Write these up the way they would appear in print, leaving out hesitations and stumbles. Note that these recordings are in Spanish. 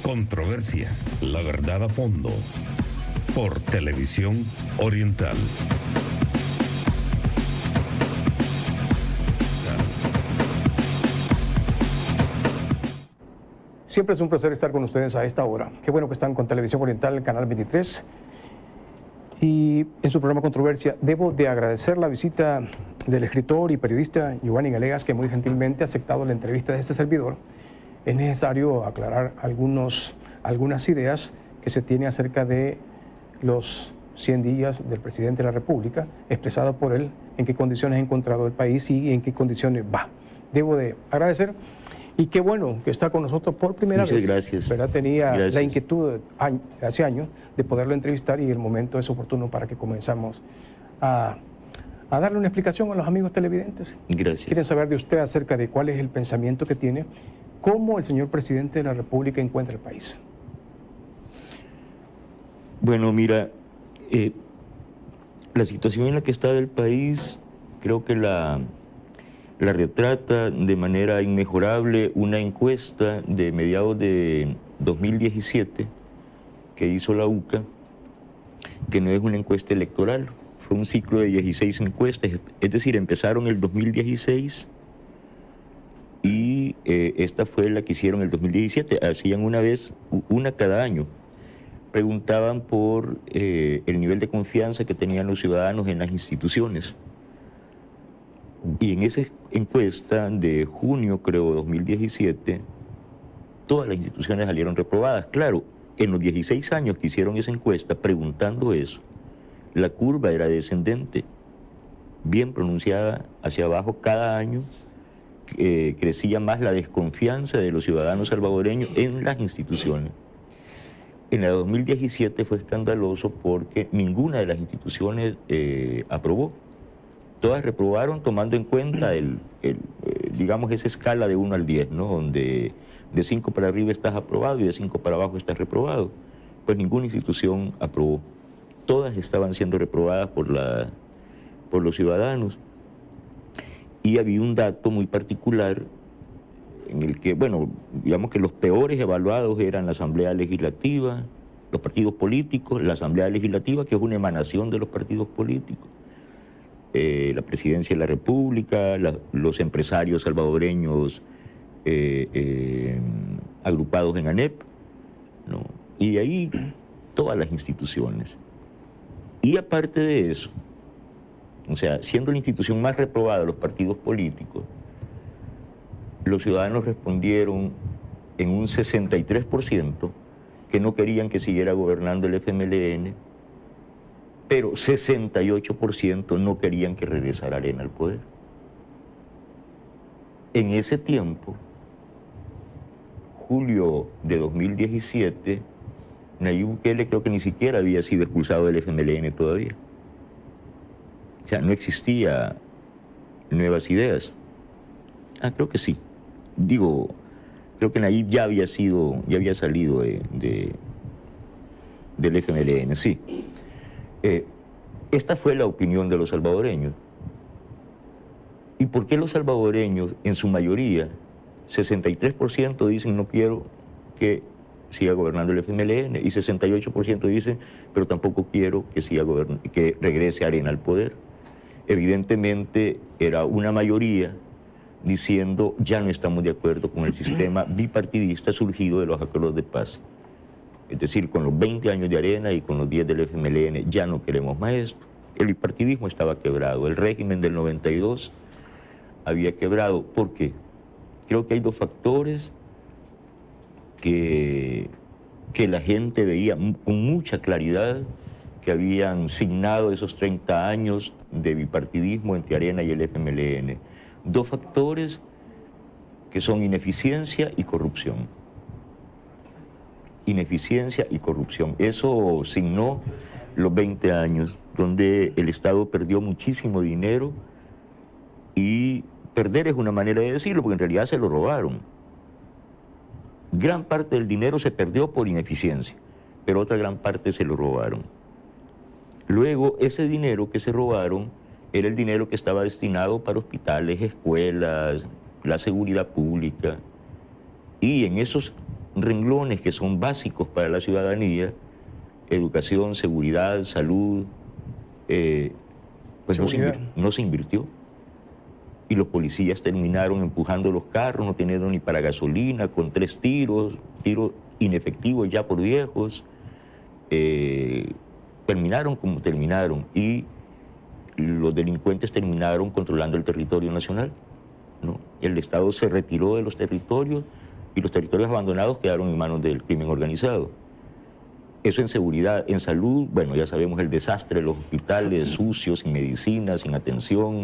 Controversia, la verdad a fondo. Por Televisión Oriental. Siempre es un placer estar con ustedes a esta hora. Qué bueno que están con Televisión Oriental, Canal 23. Y en su programa Controversia, debo de agradecer la visita del escritor y periodista Giovanni Galegas, que muy gentilmente ha aceptado la entrevista de este servidor. Es necesario aclarar algunas ideas que se tiene acerca de los 100 días del presidente de la República, expresado por él, en qué condiciones ha encontrado el país y en qué condiciones va. Debo de agradecer. Y qué bueno que está con nosotros por primera vez. Muchas gracias. ¿Verdad? Tenía Gracias. la inquietud hace años de poderlo entrevistar y el momento es oportuno para que comenzamos a darle una explicación a los amigos televidentes. Gracias. Quieren saber de usted acerca de cuál es el pensamiento que tiene, cómo el señor presidente de la República encuentra el país. Bueno, mira, la situación en la que está el país, creo que la retrata de manera inmejorable una encuesta de mediados de 2017 que hizo la UCA, que no es una encuesta electoral, fue un ciclo de 16 encuestas, es decir, empezaron el 2016 y esta fue la que hicieron el 2017, hacían una cada año. Preguntaban por el nivel de confianza que tenían los ciudadanos en las instituciones. Y en esa encuesta de junio, creo, 2017, todas las instituciones salieron reprobadas. Claro, en los 16 años que hicieron esa encuesta preguntando eso, la curva era descendente, bien pronunciada hacia abajo. Cada año crecía más la desconfianza de los ciudadanos salvadoreños en las instituciones. En el 2017 fue escandaloso porque ninguna de las instituciones aprobó. Todas reprobaron tomando en cuenta digamos, esa escala de 1 al 10, ¿no? Donde de 5 para arriba estás aprobado y de 5 para abajo estás reprobado. Pues ninguna institución aprobó. Todas estaban siendo reprobadas por los ciudadanos. Y había un dato muy particular en el que, bueno, digamos que los peores evaluados eran la Asamblea Legislativa, los partidos políticos, la Asamblea Legislativa, que es una emanación de los partidos políticos, la Presidencia de la República, los empresarios salvadoreños agrupados en ANEP, ¿no? Y de ahí todas las instituciones. Y aparte de eso, o sea, siendo la institución más reprobada de los partidos políticos, los ciudadanos respondieron en un 63% que no querían que siguiera gobernando el FMLN, pero 68% no querían que regresara Arena al poder. En ese tiempo, julio de 2017, Nayib Bukele creo que ni siquiera había sido expulsado del FMLN todavía. O sea, no existía Nuevas Ideas. Creo que sí. Digo, creo que Nayib ya había salido del FMLN, sí. Esta fue la opinión de los salvadoreños. ¿Y por qué los salvadoreños, en su mayoría, 63% dicen no quiero que siga gobernando el FMLN y 68% dicen pero tampoco quiero que regrese Arena al poder? Evidentemente era una mayoría diciendo ya no estamos de acuerdo con el sistema bipartidista surgido de los acuerdos de paz. Es decir, con los 20 años de Arena y con los 10 del FMLN ya no queremos más esto. El bipartidismo estaba quebrado, el régimen del 92 había quebrado. ¿Por qué? Creo que hay dos factores que la gente veía con mucha claridad que habían signado esos 30 años de bipartidismo entre Arena y el FMLN. Dos factores que son ineficiencia y corrupción. Ineficiencia y corrupción. Eso signó los 20 años, donde el Estado perdió muchísimo dinero, y perder es una manera de decirlo, porque en realidad se lo robaron. Gran parte del dinero se perdió por ineficiencia, pero otra gran parte se lo robaron. Luego, ese dinero que se robaron era el dinero que estaba destinado para hospitales, escuelas, la seguridad pública, y en esos renglones que son básicos para la ciudadanía, educación, seguridad, salud, pues no se invirtió. Y los policías terminaron empujando los carros, no teniendo ni para gasolina, con 3 tiros inefectivos ya por viejos. Terminaron como terminaron y los delincuentes terminaron controlando el territorio nacional, ¿no? El Estado se retiró de los territorios y los territorios abandonados quedaron en manos del crimen organizado. Eso en seguridad. En salud, bueno, ya sabemos el desastre de los hospitales, sucios, sin medicina, sin atención.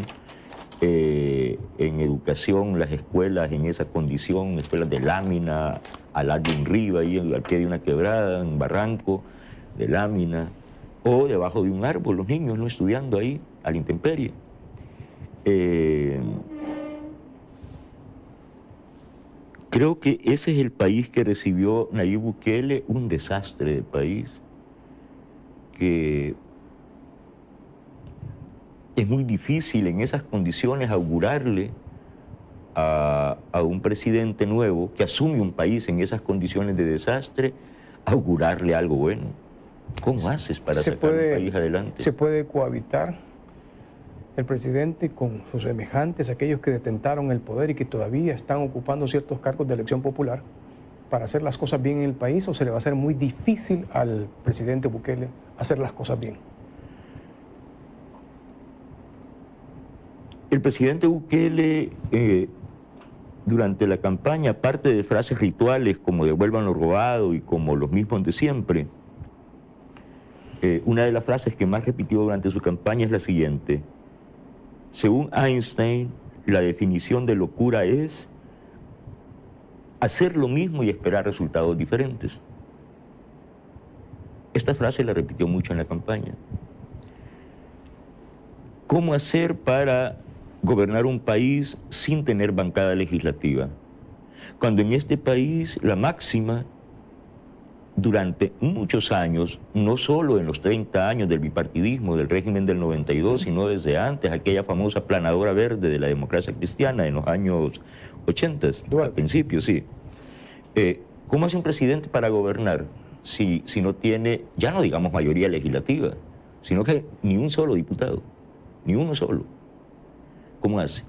En educación, las escuelas en esa condición, escuelas de lámina, al lado de un río, ahí al pie de una quebrada, un barranco de lámina, o debajo de un árbol, los niños no estudiando ahí, a la intemperie. Creo que ese es el país que recibió Nayib Bukele, un desastre de país, que es muy difícil en esas condiciones augurarle a un presidente nuevo que asume un país en esas condiciones de desastre, augurarle algo bueno. ¿Cómo haces para sacar un país adelante? ¿Se puede cohabitar el presidente con sus semejantes, aquellos que detentaron el poder y que todavía están ocupando ciertos cargos de elección popular, para hacer las cosas bien en el país, o se le va a hacer muy difícil al presidente Bukele hacer las cosas bien? El presidente Bukele, durante la campaña, aparte de frases rituales como devuelvan lo robado y como los mismos de siempre, una de las frases que más repitió durante su campaña es la siguiente: según Einstein, la definición de locura es hacer lo mismo y esperar resultados diferentes. Esta frase la repitió mucho en la campaña. ¿Cómo hacer para gobernar un país sin tener bancada legislativa? Cuando en este país la máxima, durante muchos años, no solo en los 30 años del bipartidismo, del régimen del 92, sino desde antes, aquella famosa planadora verde de la democracia cristiana en los años 80, al principio, sí. ¿Cómo hace un presidente para gobernar si no tiene, ya no digamos mayoría legislativa, sino que ni un solo diputado, ni uno solo? ¿Cómo hace?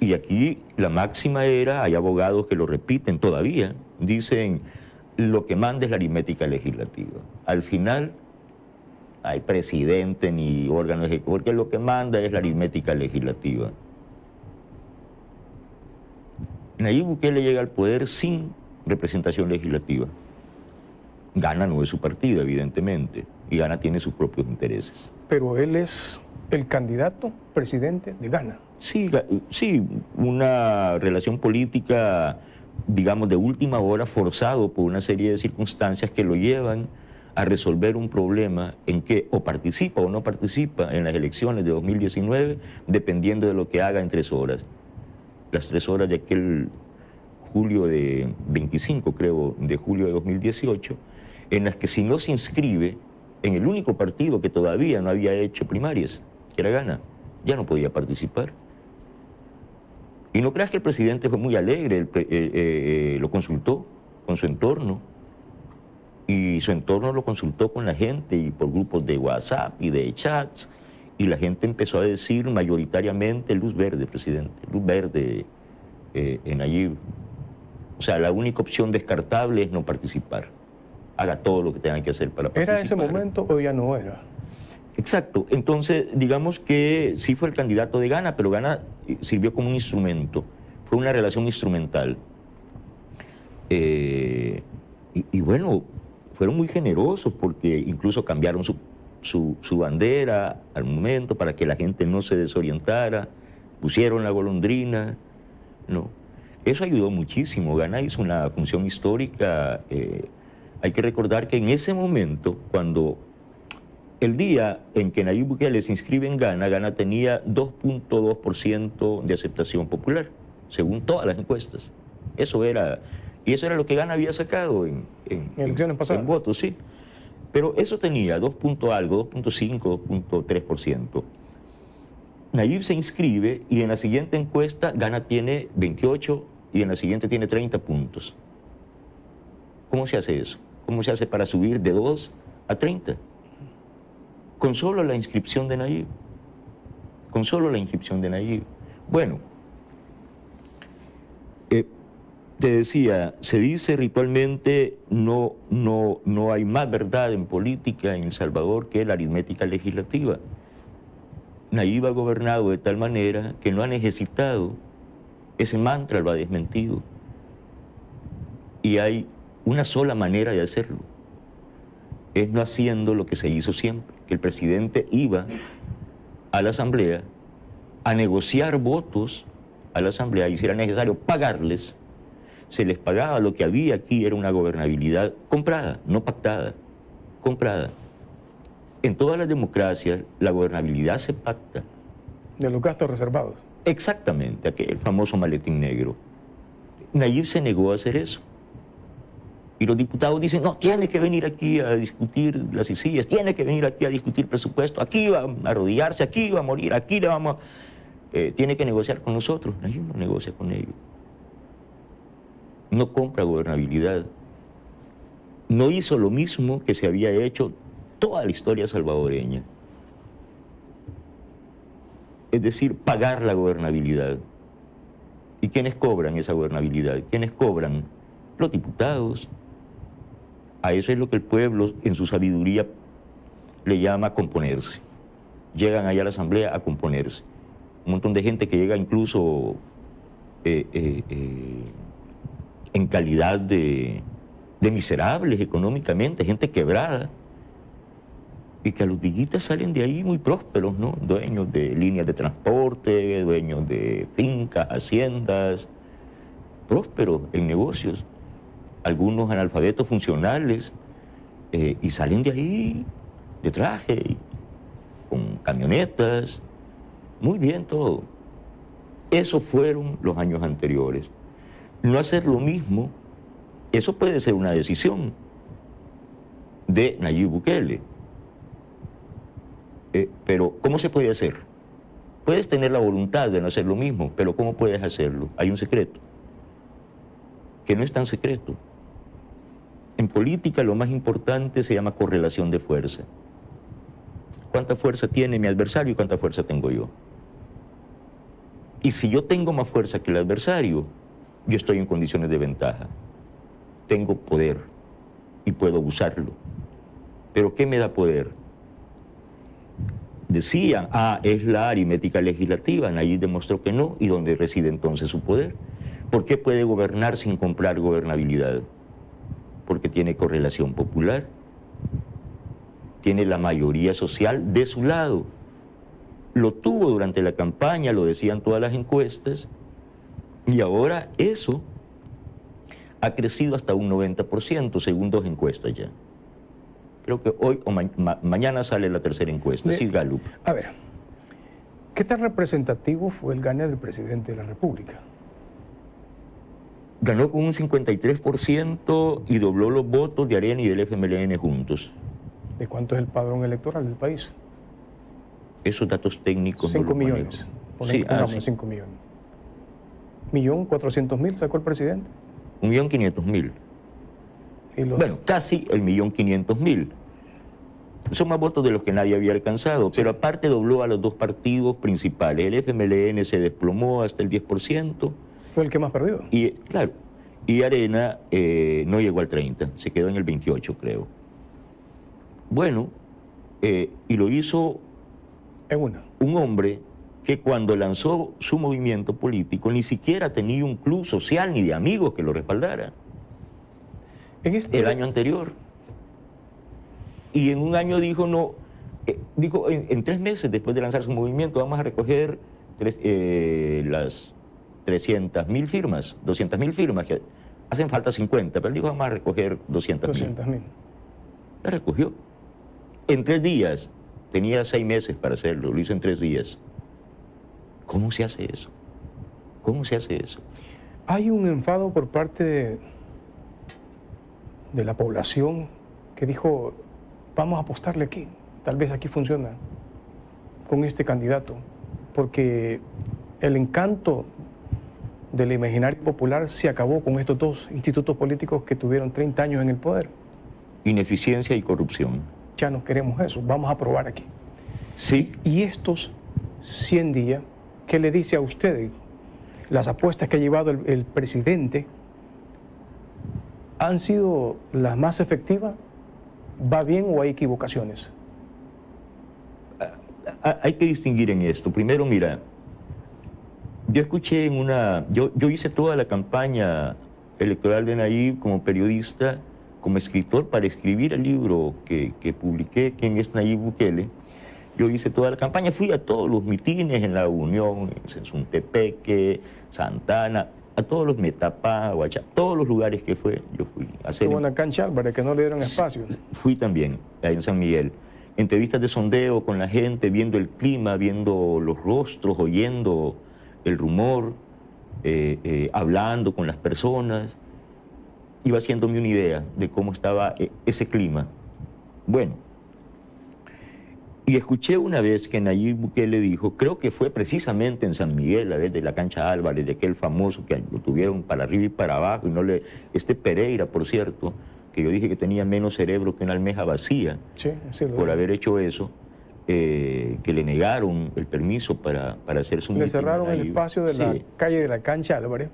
Y aquí la máxima era, hay abogados que lo repiten todavía, dicen: lo que manda es la aritmética legislativa. Al final, hay presidente ni órgano ejecutivo, porque lo que manda es la aritmética legislativa. Nayib Bukele llega al poder sin representación legislativa. Ghana no es su partido, evidentemente, y Ghana tiene sus propios intereses. Pero él es el candidato presidente de Ghana. Sí, una relación política, digamos, de última hora, forzado por una serie de circunstancias que lo llevan a resolver un problema en que o participa o no participa en las elecciones de 2019, dependiendo de lo que haga en 3 horas. Las 3 horas de aquel julio de 25, creo, de julio de 2018, en las que si no se inscribe en el único partido que todavía no había hecho primarias, que era Ghana, ya no podía participar. Y no creas que el presidente fue muy alegre, lo consultó con su entorno, y su entorno lo consultó con la gente y por grupos de WhatsApp y de chats, y la gente empezó a decir mayoritariamente luz verde, presidente, luz verde en Nayib. O sea, la única opción descartable es no participar. Haga todo lo que tenga que hacer para participar. ¿Era ese momento o ya no era? Exacto. Entonces, digamos que sí fue el candidato de Ghana, pero Ghana sirvió como un instrumento. Fue una relación instrumental. Y bueno, fueron muy generosos porque incluso cambiaron su bandera al momento para que la gente no se desorientara. Pusieron la golondrina, ¿no? Eso ayudó muchísimo. Ghana hizo una función histórica. Hay que recordar que en ese momento, cuando el día en que Nayib Bukele se inscribe en Ghana, Ghana tenía 2.2% de aceptación popular, según todas las encuestas. Eso era lo que Ghana había sacado en elecciones pasadas. En votos, sí. Pero eso tenía 2.5, 2.3%. Nayib se inscribe y en la siguiente encuesta Ghana tiene 28 y en la siguiente tiene 30 puntos. ¿Cómo se hace eso? ¿Cómo se hace para subir de 2 a 30? Con solo la inscripción de Nayib. Con solo la inscripción de Nayib. Bueno, te decía, se dice ritualmente no hay más verdad en política en El Salvador que la aritmética legislativa. Nayib ha gobernado de tal manera que no ha necesitado, ese mantra lo ha desmentido. Y hay una sola manera de hacerlo, es no haciendo lo que se hizo siempre, que el presidente iba a la Asamblea a negociar votos a la Asamblea y si era necesario pagarles, se les pagaba. Lo que había aquí era una gobernabilidad comprada, no pactada, comprada. En todas las democracias la gobernabilidad se pacta. De los gastos reservados. Exactamente, aquel famoso maletín negro. Nayib se negó a hacer eso. Y los diputados dicen, no, tiene que venir aquí a discutir las ICIES, tiene que venir aquí a discutir presupuesto, aquí va a arrodillarse, aquí va a morir, aquí le vamos a... tiene que negociar con nosotros. Nayib no negocia con ellos. No compra gobernabilidad. No hizo lo mismo que se había hecho toda la historia salvadoreña. Es decir, pagar la gobernabilidad. ¿Y quiénes cobran esa gobernabilidad? ¿Quiénes cobran? Los diputados. A eso es lo que el pueblo, en su sabiduría, le llama componerse. Llegan allá a la Asamblea a componerse. Un montón de gente que llega incluso en calidad de miserables económicamente, gente quebrada, y que a los diguitas salen de ahí muy prósperos, ¿no? Dueños de líneas de transporte, dueños de fincas, haciendas, prósperos en negocios, algunos analfabetos funcionales, y salen de ahí de traje, con camionetas, muy bien todo. Esos fueron los años anteriores. No hacer lo mismo, eso puede ser una decisión de Nayib Bukele. Pero, ¿cómo se puede hacer? Puedes tener la voluntad de no hacer lo mismo, pero ¿cómo puedes hacerlo? Hay un secreto, que no es tan secreto. En política lo más importante se llama correlación de fuerza. ¿Cuánta fuerza tiene mi adversario y cuánta fuerza tengo yo? Y si yo tengo más fuerza que el adversario, yo estoy en condiciones de ventaja. Tengo poder y puedo usarlo. ¿Pero qué me da poder? Decían, es la aritmética legislativa. Nayib demostró que no, y ¿dónde reside entonces su poder? ¿Por qué puede gobernar sin comprar gobernabilidad? Porque tiene correlación popular, tiene la mayoría social de su lado. Lo tuvo durante la campaña, lo decían todas las encuestas, y ahora eso ha crecido hasta un 90%, según 2 encuestas ya. Creo que hoy o mañana sale la tercera encuesta, sí, Gallup. A ver, ¿qué tan representativo fue el gane del presidente de la República? Ganó con un 53% y dobló los votos de Arena y del FMLN juntos. ¿De cuánto es el padrón electoral del país? Esos datos técnicos 5 no los millones. manejo. Sí, 5 millones. ¿1.400.000 sacó el presidente? 1.500.000. Bueno, casi el 1.500.000. Son más votos de los que nadie había alcanzado, pero aparte dobló a los 2 partidos principales. El FMLN se desplomó hasta el 10%. Fue el que más perdió. Y, claro, y Arena no llegó al 30%, se quedó en el 28%, creo. Bueno, y lo hizo un hombre que cuando lanzó su movimiento político ni siquiera tenía un club social ni de amigos que lo respaldara. El año anterior. Y en un año dijo, no, en 3 meses después de lanzar su movimiento vamos a recoger las 300.000 firmas, 200.000 firmas, que hacen falta 50, pero dijo vamos a recoger 200.000. 200.000. La recogió. En 3 días, tenía 6 meses para hacerlo, lo hizo en 3 días. ¿Cómo se hace eso? ¿Cómo se hace eso? Hay un enfado por parte de la población que dijo, vamos a apostarle aquí, tal vez aquí funciona con este candidato, porque el encanto del imaginario popular se acabó con estos dos institutos políticos que tuvieron 30 años en el poder. Ineficiencia y corrupción. Ya no queremos eso, vamos a probar aquí. Sí. Y estos 100 días, ¿qué le dice a usted? Las apuestas que ha llevado el presidente han sido las más efectivas. ¿Va bien o hay equivocaciones? Hay que distinguir en esto. Primero, mira, yo escuché en una... Yo hice toda la campaña electoral de Nayib como periodista, como escritor, para escribir el libro que publiqué, ¿Quién es Nayib Bukele? Yo hice toda la campaña, fui a todos los mitines en La Unión, en Sensuntepeque, Santana, a todos los Metapá, Huachá, todos los lugares que fue, yo fui a hacer... Estuvo en la cancha Álvarez, que no le dieron espacio. Fui también, ahí en San Miguel. Entrevistas de sondeo con la gente, viendo el clima, viendo los rostros, oyendo el rumor, hablando con las personas. Iba haciéndome una idea de cómo estaba ese clima. Bueno, y escuché una vez que Nayib Bukele dijo, creo que fue precisamente en San Miguel, a vez de la cancha Álvarez, de aquel famoso que lo tuvieron para arriba y para abajo, y no le... Pereira, por cierto, que yo dije que tenía menos cerebro que una almeja vacía, sí, por haber hecho eso, que le negaron el permiso para hacer su... Le cerraron el espacio de la calle de la cancha Álvarez,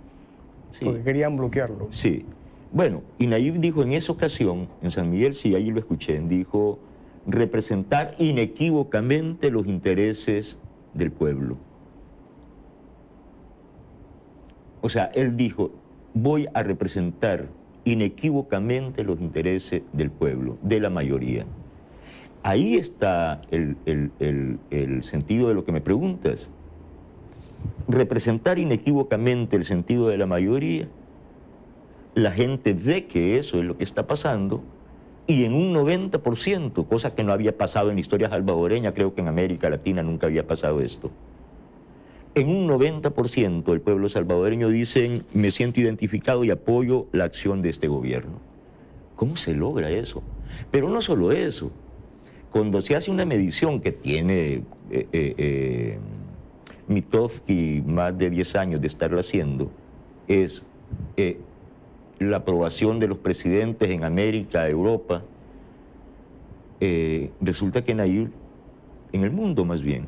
porque querían bloquearlo. Sí. Bueno, y Nayib dijo en esa ocasión, en San Miguel, sí, ahí lo escuché, dijo... representar inequívocamente los intereses del pueblo. O sea, él dijo, voy a representar inequívocamente los intereses del pueblo, de la mayoría. Ahí está el sentido de lo que me preguntas. Representar inequívocamente el sentido de la mayoría, la gente ve que eso es lo que está pasando, y en un 90%, cosa que no había pasado en la historia salvadoreña, creo que en América Latina nunca había pasado esto. En un 90% el pueblo salvadoreño dice, me siento identificado y apoyo la acción de este gobierno. ¿Cómo se logra eso? Pero no solo eso. Cuando se hace una medición que tiene Mitofsky más de 10 años de estarlo haciendo, es... la aprobación de los presidentes en América, Europa, resulta que Nayib, en el mundo más bien,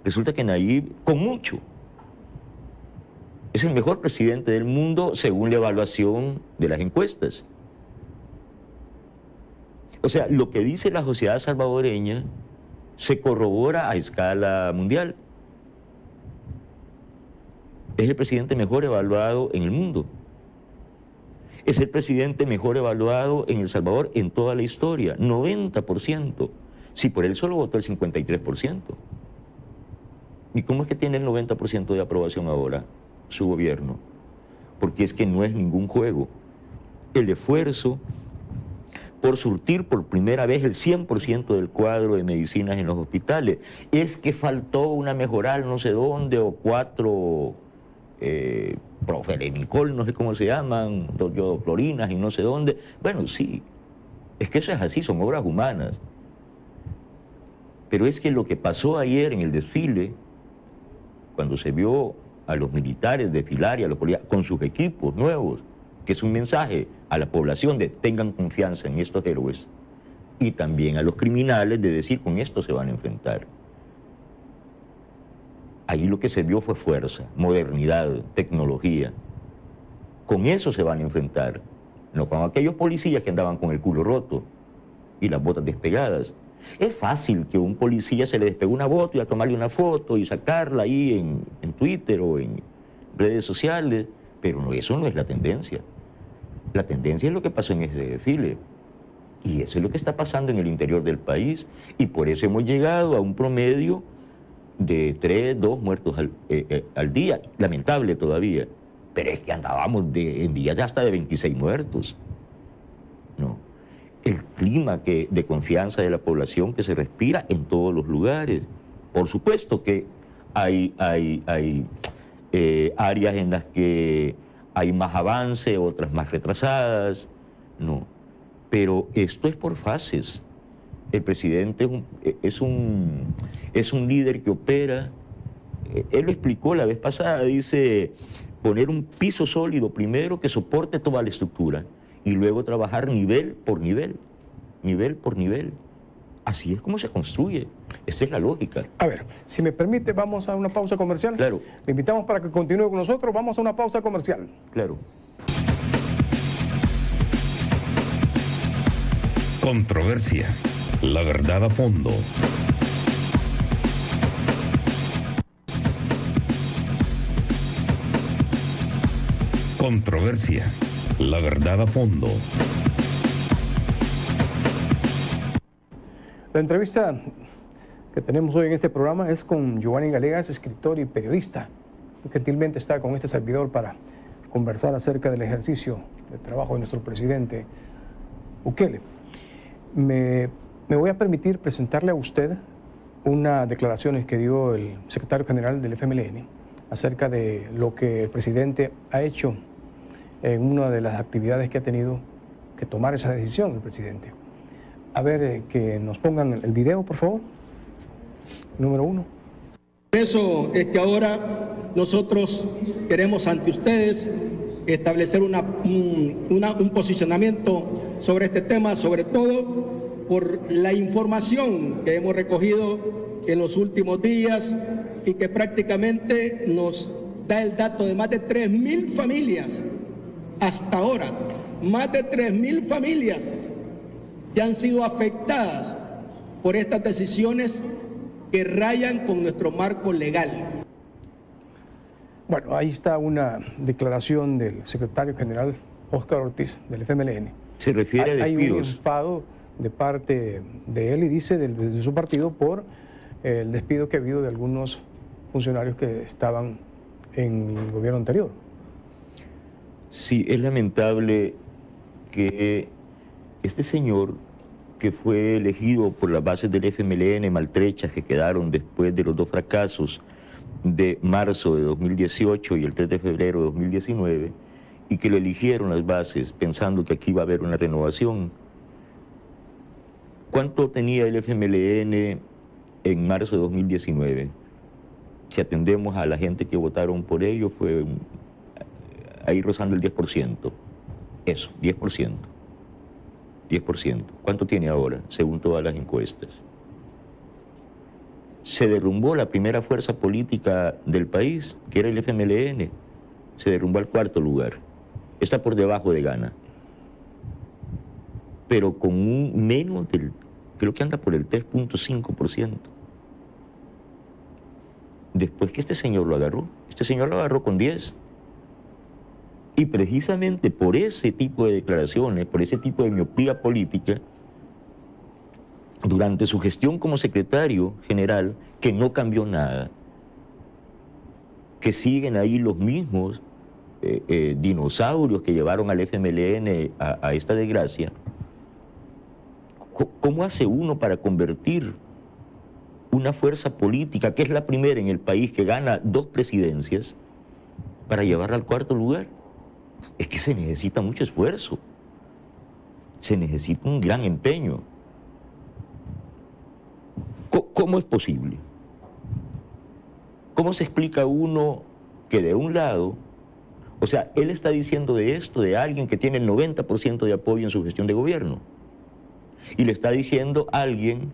resulta que Nayib, con mucho, es el mejor presidente del mundo según la evaluación de las encuestas. O sea, lo que dice la sociedad salvadoreña se corrobora a escala mundial. Es el presidente mejor evaluado en el mundo. Es el presidente mejor evaluado en El Salvador en toda la historia, 90%. Si por él solo votó el 53%. ¿Y cómo es que tiene el 90% de aprobación ahora su gobierno? Porque es que no es ningún juego. El esfuerzo por surtir por primera vez el 100% del cuadro de medicinas en los hospitales. Es que faltó una mejoral no sé dónde, o 4... Profelenicol, no sé cómo se llaman, yodoclorinas y no sé dónde. Bueno, sí, es que eso es así, son obras humanas. Pero es que lo que pasó ayer en el desfile, cuando se vio a los militares desfilar y a los policías con sus equipos nuevos, que es un mensaje a la población de tengan confianza en estos héroes, y también a los criminales de decir con esto se van a enfrentar. Ahí lo que se vio fue fuerza, modernidad, tecnología. Con eso se van a enfrentar, no con aquellos policías que andaban con el culo roto y las botas despegadas. Es fácil que a un policía se le despegue una bota y a tomarle una foto y sacarla ahí en Twitter o en redes sociales, pero no, eso no es la tendencia. La tendencia es lo que pasó en ese desfile. Y eso es lo que está pasando en el interior del país. Y por eso hemos llegado a un promedio de 3, 2 muertos al día, lamentable todavía, pero es que andábamos en días hasta de 26 muertos. No. El clima de confianza de la población que se respira en todos los lugares. Por supuesto que hay áreas en las que hay más avance, otras más retrasadas, no. Pero esto es por fases. El presidente es un líder que opera, él lo explicó la vez pasada, dice, poner un piso sólido primero que soporte toda la estructura y luego trabajar nivel por nivel, nivel por nivel. Así es como se construye. Esa es la lógica. A ver, si me permite, vamos a una pausa comercial. Claro. Le invitamos para que continúe con nosotros. Vamos a una pausa comercial. Claro. Controversia. La verdad a fondo. Controversia. La verdad a fondo. La entrevista que tenemos hoy en este programa es con Giovanni Galegas, escritor y periodista. Gentilmente está con este servidor para conversar acerca del ejercicio de trabajo de nuestro presidente Bukele. Me voy a permitir presentarle a usted unas declaraciones que dio el secretario general del FMLN acerca de lo que el presidente ha hecho en una de las actividades que ha tenido que tomar esa decisión el presidente. A ver, que nos pongan el video, por favor. Número 1. Por eso es que ahora nosotros queremos ante ustedes establecer un posicionamiento sobre este tema, sobre todo por la información que hemos recogido en los últimos días y que prácticamente nos da el dato de más de 3.000 familias hasta ahora, más de 3.000 familias ya han sido afectadas por estas decisiones que rayan con nuestro marco legal. Bueno, ahí está una declaración del secretario general Óscar Ortiz del FMLN. Se refiere a Hay un despidos. enfado de parte de él y dice de su partido por el despido que ha habido de algunos funcionarios que estaban en el gobierno anterior. Sí, es lamentable que este señor, que fue elegido por las bases del FMLN maltrechas que quedaron después de los dos fracasos de marzo de 2018 y el 3 de febrero de 2019, y que lo eligieron las bases pensando que aquí iba a haber una renovación. ¿Cuánto tenía el FMLN en marzo de 2019? Si atendemos a la gente que votaron por ello, fue ahí rozando el 10%. Eso, 10%. 10%. ¿Cuánto tiene ahora, según todas las encuestas? Se derrumbó la primera fuerza política del país, que era el FMLN. Se derrumbó al 4º lugar. Está por debajo de Ghana. Pero con un menos del, creo que anda por el 3.5%. Después que este señor lo agarró con 10%. Y precisamente por ese tipo de declaraciones, por ese tipo de miopía política, durante su gestión como secretario general, que no cambió nada, que siguen ahí los mismos dinosaurios que llevaron al FMLN a esta desgracia, ¿cómo hace uno para convertir una fuerza política, que es la primera en el país, que gana 2 presidencias, para llevarla al 4º lugar? Es que se necesita mucho esfuerzo, se necesita un gran empeño. ¿Cómo es posible? ¿Cómo se explica uno que de un lado, o sea, él está diciendo de esto de alguien que tiene el 90% de apoyo en su gestión de gobierno, y le está diciendo a alguien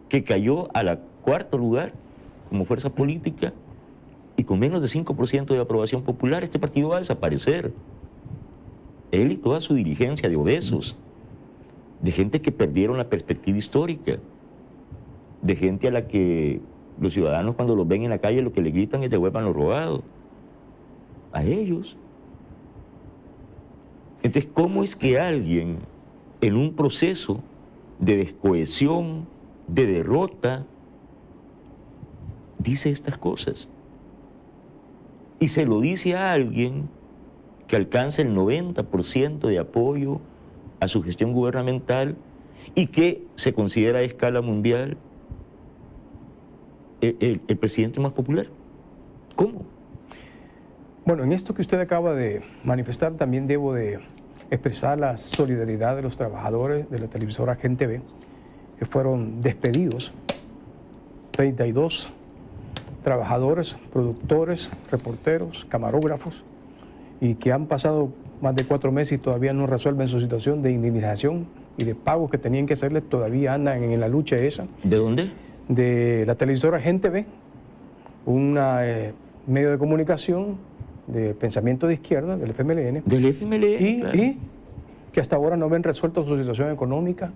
que cayó a la 4º lugar como fuerza política y con menos de 5% de aprobación popular? Este partido va a desaparecer. Él y toda su dirigencia de obesos, de gente que perdieron la perspectiva histórica, de gente a la que los ciudadanos cuando los ven en la calle lo que le gritan es devuelvan lo robado. A ellos. Entonces, ¿cómo es que alguien en un proceso de descohesión, de derrota, dice estas cosas? Y se lo dice a alguien que alcanza el 90% de apoyo a su gestión gubernamental y que se considera a escala mundial el presidente más popular. ¿Cómo? Bueno, en esto que usted acaba de manifestar también debo de expresar la solidaridad de los trabajadores de la televisora Gente V, que fueron despedidos. 32 trabajadores, productores, reporteros, camarógrafos, y que han pasado más de 4 meses y todavía no resuelven su situación de indemnización y de pagos que tenían que hacerles, todavía andan en la lucha esa. ¿De dónde? De la televisora Gente B, un medio de comunicación de pensamiento de izquierda, del FMLN. Del FMLN, claro. Y que hasta ahora no ven resuelto su situación económica.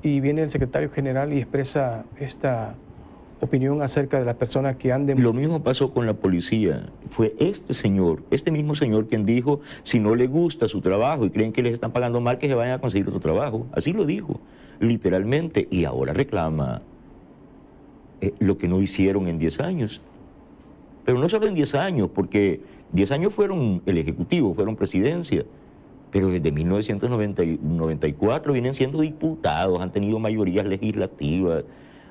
Y viene el secretario general y expresa esta opinión acerca de las personas que han de... Lo mismo pasó con la policía. Fue este mismo señor quien dijo, si no le gusta su trabajo y creen que les están pagando mal, que se vayan a conseguir otro trabajo. Así lo dijo, literalmente. Y ahora reclama lo que no hicieron en 10 años. Pero no solo en 10 años, porque 10 años fueron el Ejecutivo, fueron presidencia. Pero desde 1994 vienen siendo diputados, han tenido mayorías legislativas,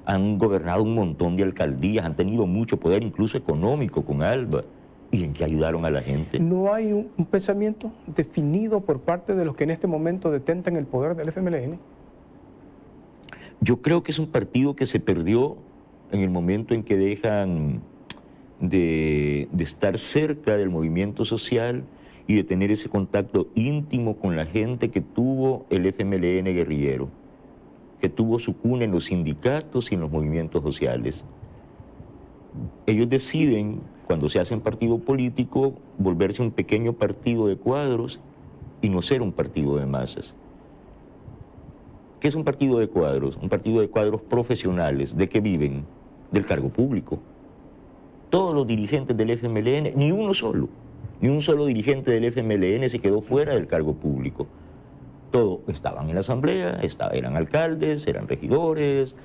han gobernado un montón de alcaldías, han tenido mucho poder, incluso económico, con Alba. ¿Y en qué ayudaron a la gente? ¿No hay un pensamiento definido por parte de los que en este momento detentan el poder del FMLN? Yo creo que es un partido que se perdió en el momento en que dejan de estar cerca del movimiento social y de tener ese contacto íntimo con la gente que tuvo el FMLN guerrillero, que tuvo su cuna en los sindicatos y en los movimientos sociales. Ellos deciden, cuando se hacen partido político, volverse un pequeño partido de cuadros y no ser un partido de masas. ¿Qué es un partido de cuadros? Un partido de cuadros profesionales. ¿De qué viven? Del cargo público. Todos los dirigentes del FMLN, ni un solo dirigente del FMLN se quedó fuera del cargo público. Todos estaban en la asamblea, eran alcaldes, eran regidores,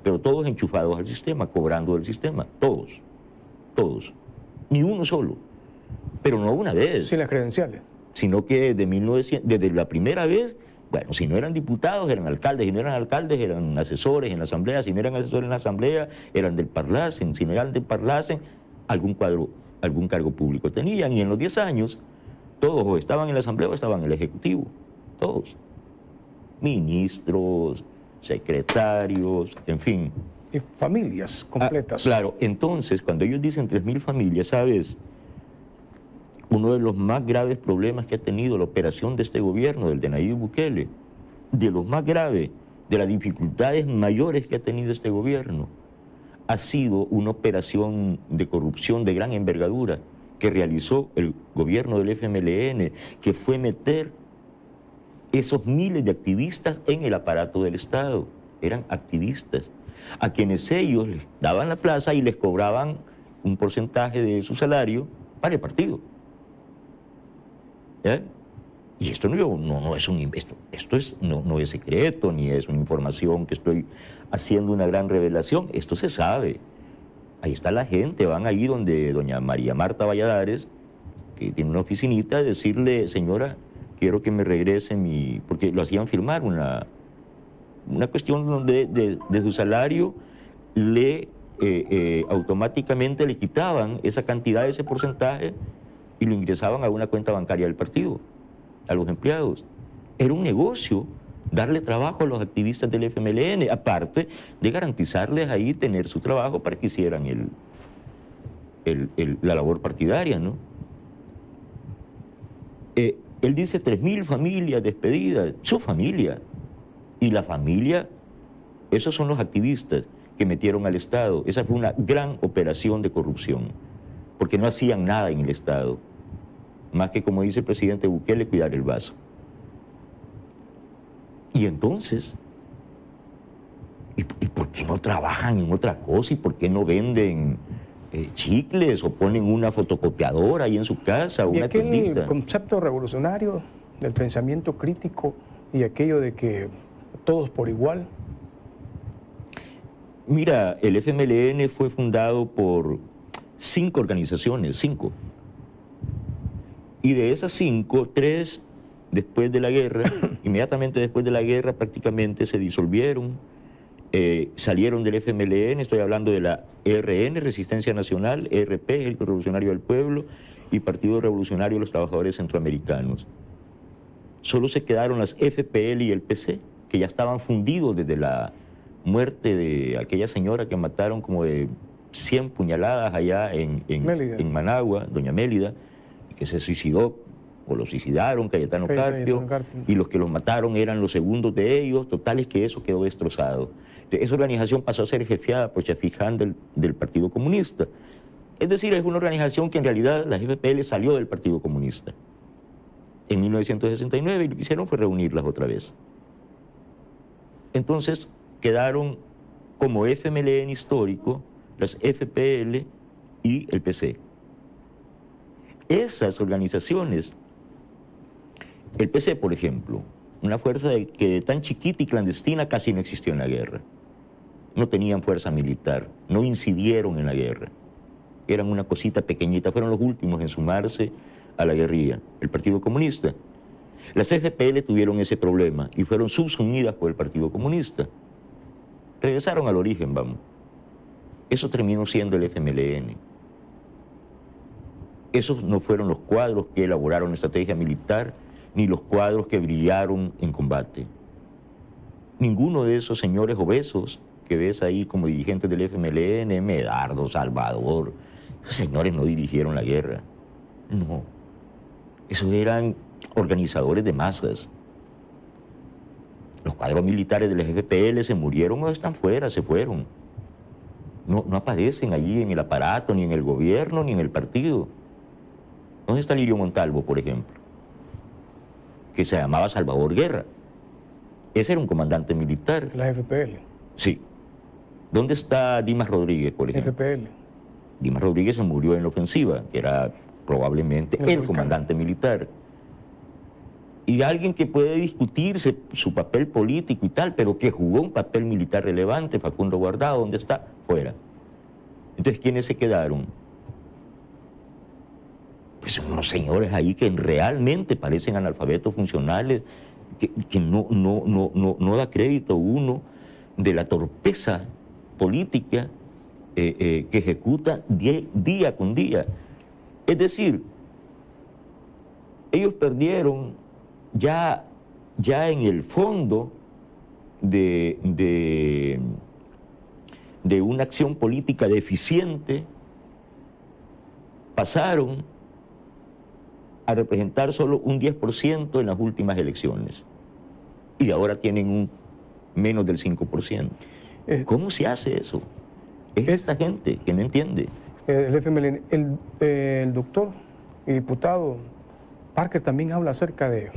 pero todos enchufados al sistema, cobrando del sistema, todos, ni uno solo, pero no una vez. Sin las credenciales. Sino que desde la primera vez, bueno, si no eran diputados, eran alcaldes, si no eran alcaldes, eran asesores en la asamblea, si no eran asesores en la asamblea, eran del Parlacen, si no eran del Parlacen, algún cargo público tenían, y en los 10 años, todos o estaban en la asamblea o estaban en el Ejecutivo, todos, ministros, secretarios, en fin. Y familias completas. Claro, entonces, cuando ellos dicen 3.000 familias, ¿sabes? Uno de los más graves problemas que ha tenido la operación de este gobierno, del de Nayib Bukele, de los más graves, de las dificultades mayores que ha tenido este gobierno, ha sido una operación de corrupción de gran envergadura que realizó el gobierno del FMLN, que fue meter esos miles de activistas en el aparato del Estado. Eran activistas, a quienes ellos les daban la plaza y les cobraban un porcentaje de su salario para el partido. ¿Eh? Y esto no es secreto, ni es una información que estoy haciendo una gran revelación. Esto se sabe. Ahí está la gente, van ahí donde doña María Marta Valladares, que tiene una oficinita, a decirle, señora, quiero que me regrese porque lo hacían firmar una cuestión donde de su salario automáticamente le quitaban esa cantidad, ese porcentaje, y lo ingresaban a una cuenta bancaria del partido, a los empleados. Era un negocio darle trabajo a los activistas del FMLN, aparte de garantizarles ahí tener su trabajo para que hicieran la labor partidaria, ¿no? Él dice 3.000 familias despedidas, su familia. Y la familia, esos son los activistas que metieron al Estado. Esa fue una gran operación de corrupción, porque no hacían nada en el Estado, más que, como dice el presidente Bukele, cuidar el vaso. Y entonces, ¿y por qué no trabajan en otra cosa? ¿Y por qué no venden chicles o ponen una fotocopiadora ahí en su casa o una tiendita? El concepto revolucionario del pensamiento crítico y aquello de que todos por igual. Mira, el FMLN fue fundado por 5 organizaciones, 5. Y de esas 5, 3 después de la guerra, inmediatamente después de la guerra prácticamente se disolvieron, salieron del FMLN, estoy hablando de la ERN, Resistencia Nacional, ERP, Ejército Revolucionario del Pueblo, y Partido Revolucionario de los Trabajadores Centroamericanos. Solo se quedaron las FPL y el PC, que ya estaban fundidos desde la muerte de aquella señora que mataron como de 100 puñaladas allá en Managua, doña Mélida, que se suicidó, o lo suicidaron, Cayetano Carpio, Carpio, y los que los mataron eran los segundos de ellos, total es que eso quedó destrozado. Entonces, esa organización pasó a ser jefiada por Shafik Han del Partido Comunista. Es decir, es una organización que en realidad la FPL salió del Partido Comunista en 1969 y lo que hicieron fue reunirlas otra vez. Entonces quedaron como FMLN histórico las FPL y el PC. Esas organizaciones, el PC, por ejemplo, una fuerza que tan chiquita y clandestina casi no existió en la guerra. No tenían fuerza militar, no incidieron en la guerra. Eran una cosita pequeñita, fueron los últimos en sumarse a la guerrilla, el Partido Comunista. Las FPL tuvieron ese problema y fueron subsumidas por el Partido Comunista. Regresaron al origen, vamos. Eso terminó siendo el FMLN. Esos no fueron los cuadros que elaboraron la estrategia militar, ni los cuadros que brillaron en combate. Ninguno de esos señores obesos que ves ahí como dirigentes del FMLN, Medardo, Salvador, esos señores no dirigieron la guerra. No. Esos eran organizadores de masas. Los cuadros militares de la FPL se murieron o están fuera, se fueron. No aparecen allí en el aparato, ni en el gobierno, ni en el partido. ¿Dónde está Lirio Montalvo, por ejemplo? Que se llamaba Salvador Guerra. Ese era un comandante militar. La FPL. Sí. ¿Dónde está Dimas Rodríguez, por ejemplo? FPL. Dimas Rodríguez se murió en la ofensiva, que era probablemente el comandante militar. Y alguien que puede discutirse su papel político y tal, pero que jugó un papel militar relevante, Facundo Guardado, ¿dónde está? Fuera. Entonces, ¿quiénes se quedaron? Pues unos señores ahí que realmente parecen analfabetos funcionales, que no da crédito uno de la torpeza política que ejecuta día con día. Es decir, ellos perdieron ya en el fondo de una acción política deficiente, pasaron a representar solo un 10% en las últimas elecciones. Y ahora tienen menos del 5%. ¿Cómo se hace eso? Es esta gente que no entiende. El FMLN, el doctor y diputado Parker también habla acerca de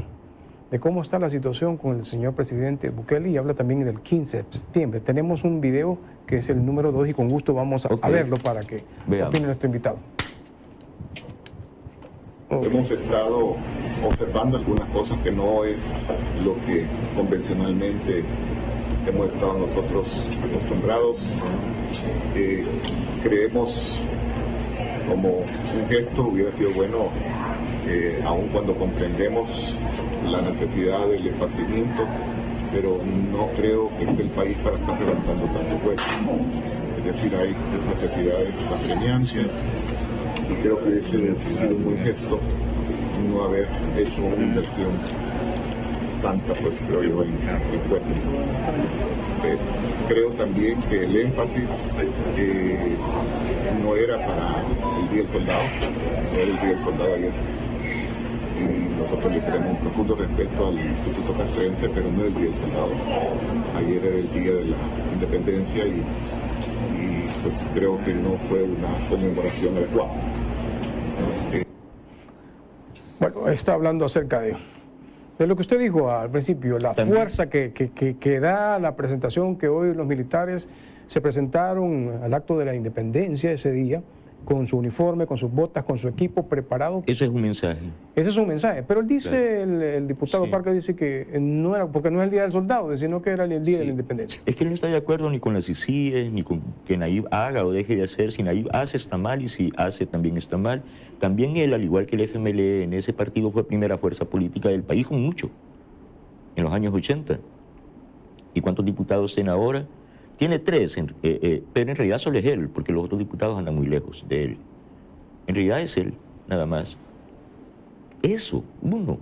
cómo está la situación con el señor presidente Bukele y habla también del 15 de septiembre. Tenemos un video que es el número 2 y con gusto vamos a verlo para que opine nuestro invitado. Hemos estado observando algunas cosas que no es lo que convencionalmente hemos estado nosotros acostumbrados. Creemos como un gesto hubiera sido bueno, aun cuando comprendemos la necesidad del esparcimiento, pero no creo que esté el país para estar levantando tanto fuego. Es decir, hay necesidades apremiantes y creo que hubiese sido un buen gesto no haber hecho una inversión tanta, pues creo yo, en fuertes. Creo también que el énfasis no era para el Día del Soldado, no era el Día del Soldado ayer. Y nosotros le tenemos un profundo respeto al Instituto Castrense, pero no era el Día del Soldado. Ayer era el Día de la Independencia y pues creo que no fue una conmemoración adecuada. Bueno, está hablando acerca de lo que usted dijo al principio, la fuerza que da la presentación que hoy los militares se presentaron al acto de la independencia ese día, con su uniforme, con sus botas, con su equipo preparado. Eso es un mensaje. Ese es un mensaje, pero él dice, el diputado Parker dice que no era, porque no es el Día del Soldado, sino que era el Día de la Independencia. Es que él no está de acuerdo ni con las ICIES, ni con que Nayib haga o deje de hacer. Si Nayib hace está mal y si hace también está mal. También él, al igual que el FMLN, ese partido fue primera fuerza política del país con mucho, en los años 80. ¿Y cuántos diputados tiene ahora? Tiene 3, pero en realidad solo es él, porque los otros diputados andan muy lejos de él. En realidad es él, nada más. Eso, uno.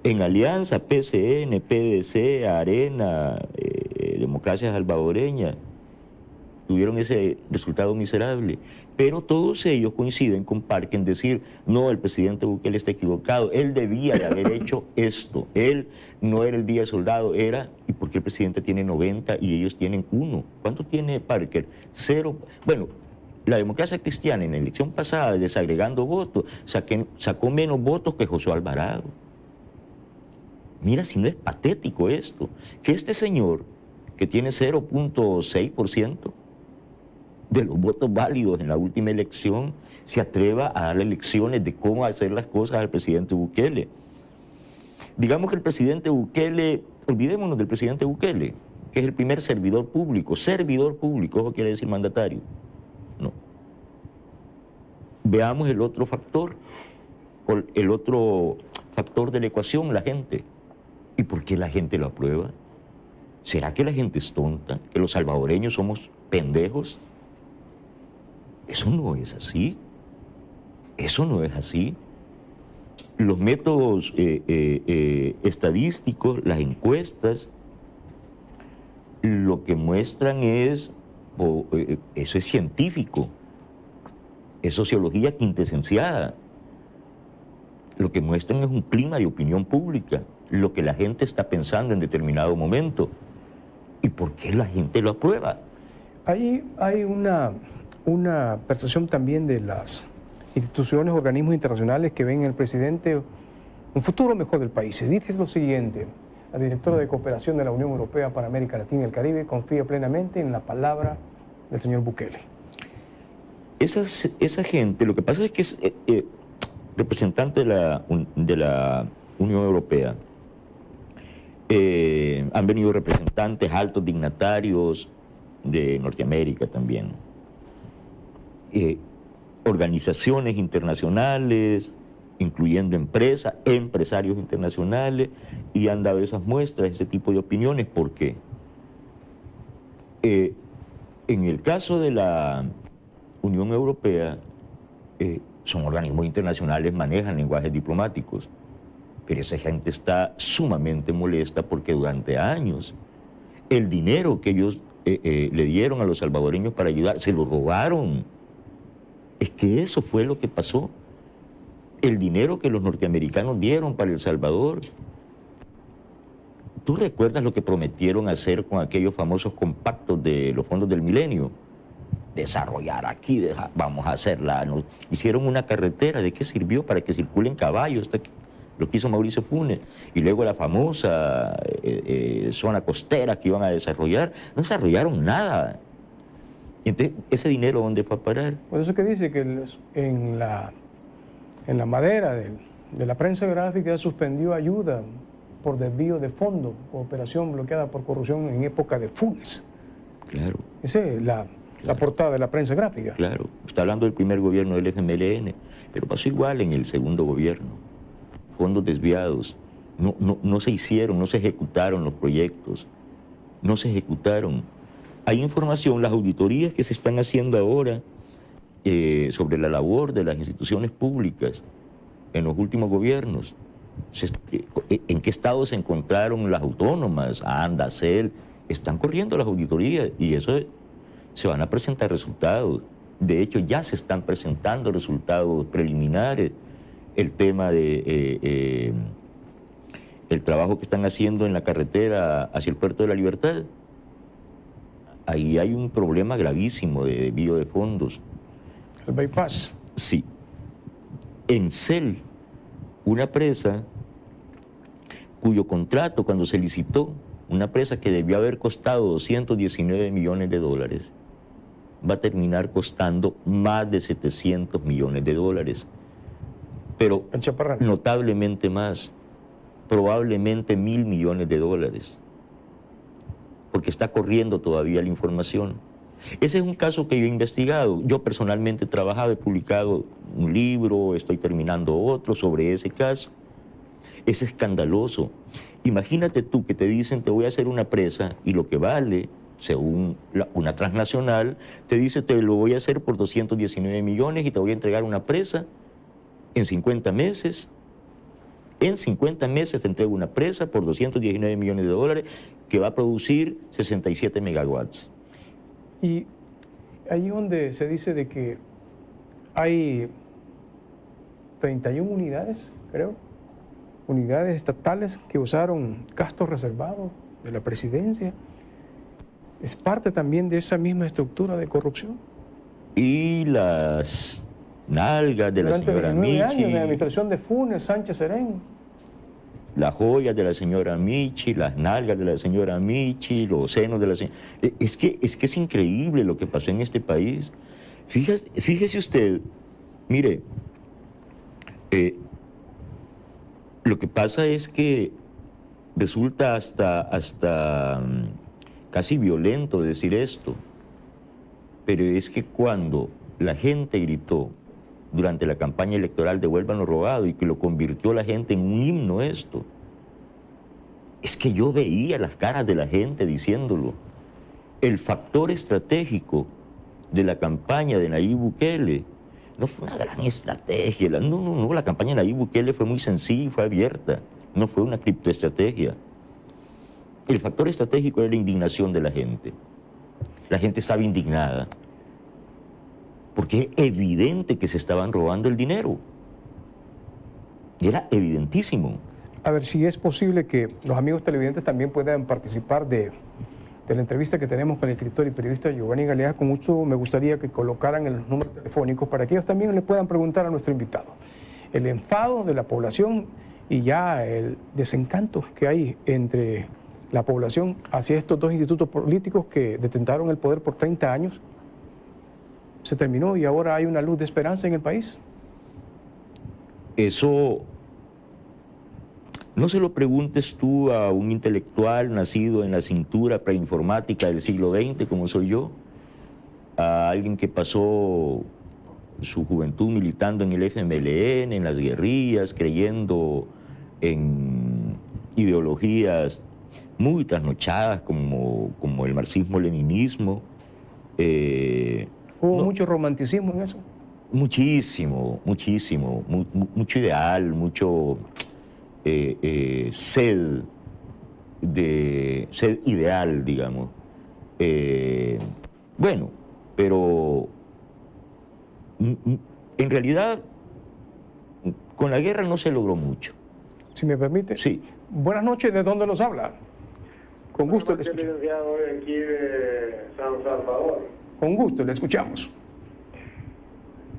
En alianza, PCN, PDC, Arena, Democracia Salvadoreña, tuvieron ese resultado miserable. Pero todos ellos coinciden con Parque en decir, no, el presidente Bukele está equivocado, él debía de haber hecho esto, él no era el día del soldado, era, ¿y por qué el presidente tiene 90 y ellos tienen 1? ¿Cuánto tiene Parker? 0. Bueno, la democracia cristiana en la elección pasada, desagregando votos, sacó menos votos que Josué Alvarado. Mira si no es patético esto, que este señor, que tiene 0.6% de los votos válidos en la última elección, se atreva a darle lecciones de cómo hacer las cosas al presidente Bukele. Digamos que el presidente Bukele, olvidémonos del presidente Bukele, que es el primer servidor público, eso quiere decir mandatario. No. Veamos el otro factor de la ecuación, la gente. ¿Y por qué la gente lo aprueba? ¿Será que la gente es tonta? ¿Que los salvadoreños somos pendejos? Eso no es así. Eso no es así. Los métodos estadísticos, las encuestas, lo que muestran es, eso es científico, es sociología quintesenciada. Lo que muestran es un clima de opinión pública, lo que la gente está pensando en determinado momento. ¿Y por qué la gente lo aprueba? Hay una percepción también de las instituciones, organismos internacionales que ven en el presidente un futuro mejor del país. Se dice lo siguiente: la directora de Cooperación de la Unión Europea para América Latina y el Caribe confía plenamente en la palabra del señor Bukele. Esa gente, lo que pasa es que es representante de la Unión Europea. Han venido representantes, altos dignatarios de Norteamérica también. Organizaciones internacionales, incluyendo empresas, empresarios internacionales, y han dado esas muestras, ese tipo de opiniones. ¿Por qué? En el caso de la Unión Europea, son organismos internacionales, manejan lenguajes diplomáticos, pero esa gente está sumamente molesta porque durante años el dinero que ellos le dieron a los salvadoreños para ayudar, se lo robaron. Es que eso fue lo que pasó. El dinero que los norteamericanos dieron para El Salvador. ¿Tú recuerdas lo que prometieron hacer con aquellos famosos compactos de los fondos del milenio? Desarrollar aquí, vamos a hacerla. Hicieron una carretera, ¿de qué sirvió? Para que circulen caballos, lo que hizo Mauricio Funes. Y luego la famosa zona costera que iban a desarrollar. No desarrollaron nada. Entonces, ¿ese dinero dónde fue a parar? Por eso que dice que en la madera de la prensa gráfica suspendió ayuda por desvío de fondos, operación bloqueada por corrupción en época de Funes. Claro. Esa es la portada de la prensa gráfica. Claro, está hablando del primer gobierno del FMLN, pero pasó igual en el segundo gobierno. Fondos desviados, no se hicieron, no se ejecutaron los proyectos, no se ejecutaron. Hay información, las auditorías que se están haciendo ahora sobre la labor de las instituciones públicas en los últimos gobiernos. ¿En qué estado se encontraron las autónomas? ANDA, CEL, están corriendo las auditorías y eso se van a presentar resultados. De hecho, ya se están presentando resultados preliminares. El tema de el trabajo que están haciendo en la carretera hacia el Puerto de la Libertad. Ahí hay un problema gravísimo de desvío de fondos. El bypass. Sí. En CEL, una presa cuyo contrato, cuando se licitó, una presa que debió haber costado 219 millones de dólares, va a terminar costando más de 700 millones de dólares. Pero notablemente más, probablemente 1.000 millones de dólares, porque está corriendo todavía la información. Ese es un caso que yo he investigado. Yo personalmente he trabajado, he publicado un libro, estoy terminando otro sobre ese caso. Es escandaloso. Imagínate tú que te dicen, te voy a hacer una presa y lo que vale, según una transnacional, te dice, te lo voy a hacer por 219 millones y te voy a entregar una presa en 50 meses. En 50 meses te entrego una presa por 219 millones de dólares que va a producir 67 megawatts. Y Allí donde se dice de que hay 31 unidades, creo, unidades estatales que usaron gastos reservados de la presidencia, ¿es parte también de esa misma estructura de corrupción? Y las nalgas de la Durante señora 29 años de Michi, administración de Funes, Sánchez Serén. las joyas de la señora Michi, las nalgas de la señora Michi, los senos de la señora... Es que es increíble lo que pasó en este país. Fíjese usted, mire, lo que pasa es que resulta hasta casi violento decir esto, pero es que cuando la gente gritó durante la campaña electoral devuelvan lo robado y que lo convirtió la gente en un himno esto, es que yo veía las caras de la gente diciéndolo. El factor estratégico de la campaña de Nayib Bukele no fue una gran estrategia, no, la campaña de Nayib Bukele fue muy sencilla, fue abierta, no fue una criptoestrategia. El factor estratégico era la indignación de la gente. La gente estaba indignada porque es evidente que se estaban robando el dinero. Era evidentísimo. A ver si es posible que los amigos televidentes también puedan participar de la entrevista que tenemos con el escritor y periodista Giovanni Galeas. Con mucho me gustaría que colocaran en los números telefónicos para que ellos también le puedan preguntar a nuestro invitado. El enfado de la población y ya el desencanto que hay entre la población hacia estos dos institutos políticos que detentaron el poder por 30 años, se terminó y ahora hay una luz de esperanza en el país. Eso no se lo preguntes tú a un intelectual nacido en la cintura preinformática del siglo XX, como soy yo, a alguien que pasó su juventud militando en el FMLN, en las guerrillas, creyendo en ideologías muy trasnochadas como el marxismo-leninismo. ¿Hubo mucho romanticismo en eso? Muchísimo, mucho ideal, mucho sed ideal, digamos. Bueno, pero en realidad con la guerra no se logró mucho. Si me permite. Sí. Buenas noches, ¿de dónde nos habla? Con gusto le escuchamos. Licenciado aquí de San Salvador. Con gusto, le escuchamos.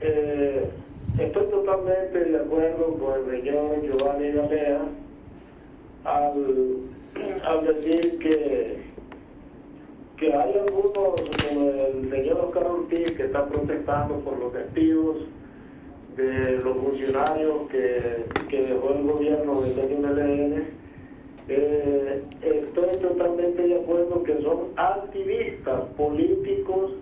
Estoy totalmente de acuerdo con el señor Giovanni Galeas al decir que hay algunos, como el señor Oscar Ortiz, que está protestando por los despidos de los funcionarios que dejó el gobierno del FMLN. Estoy totalmente de acuerdo que son activistas políticos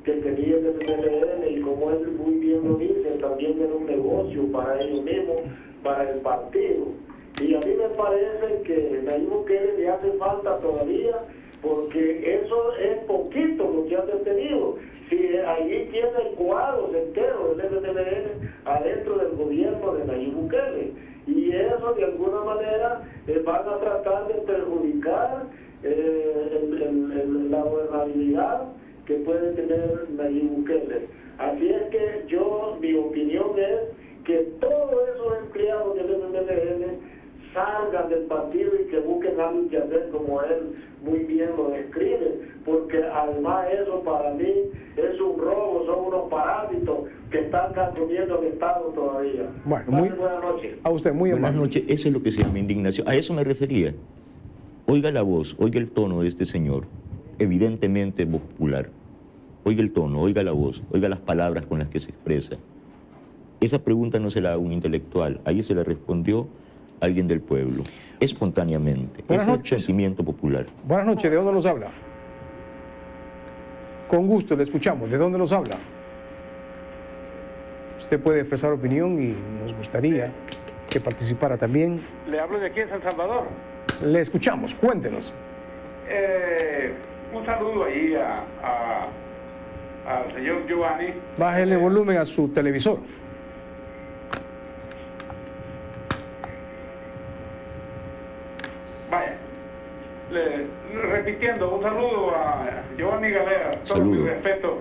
que tenían el FMLN y, como él muy bien lo dice, también era un negocio para ellos mismos, para el partido. Y a mí me parece que Nayib Bukele le hace falta todavía, porque eso es poquito lo que han detenido. Si allí tiene cuadros enteros del FMLN adentro del gobierno de Nayib Bukele, y eso de alguna manera van a tratar de perjudicar la gobernabilidad que puede tener Nayib Bukele. Así es que mi opinión es que todos esos empleados del FMLN salgan del partido y que busquen algo que hacer, como él muy bien lo describe, porque además eso para mí es un robo, son unos parásitos que están consumiendo el Estado todavía. Bueno, buenas noches. A usted, muy Buenas amable. noches, eso es lo que se llama indignación. A eso me refería. Oiga la voz, oiga el tono de este señor, evidentemente popular. Oiga el tono, oiga la voz, oiga las palabras con las que se expresa. Esa pregunta no se la da un intelectual, ahí se la respondió alguien del pueblo, espontáneamente. Buenas Ese es el noches. sentimiento popular. Buenas noches, ¿de dónde nos habla? Con gusto, le escuchamos. ¿De dónde nos habla? Usted puede expresar opinión y nos gustaría que participara también. Le hablo de aquí en San Salvador. Le escuchamos, cuéntenos. Un saludo ahí al señor Giovanni. Bájele volumen a su televisor. Vaya, repitiendo, un saludo a Giovanni Galeas, todo Saludo. mi respeto.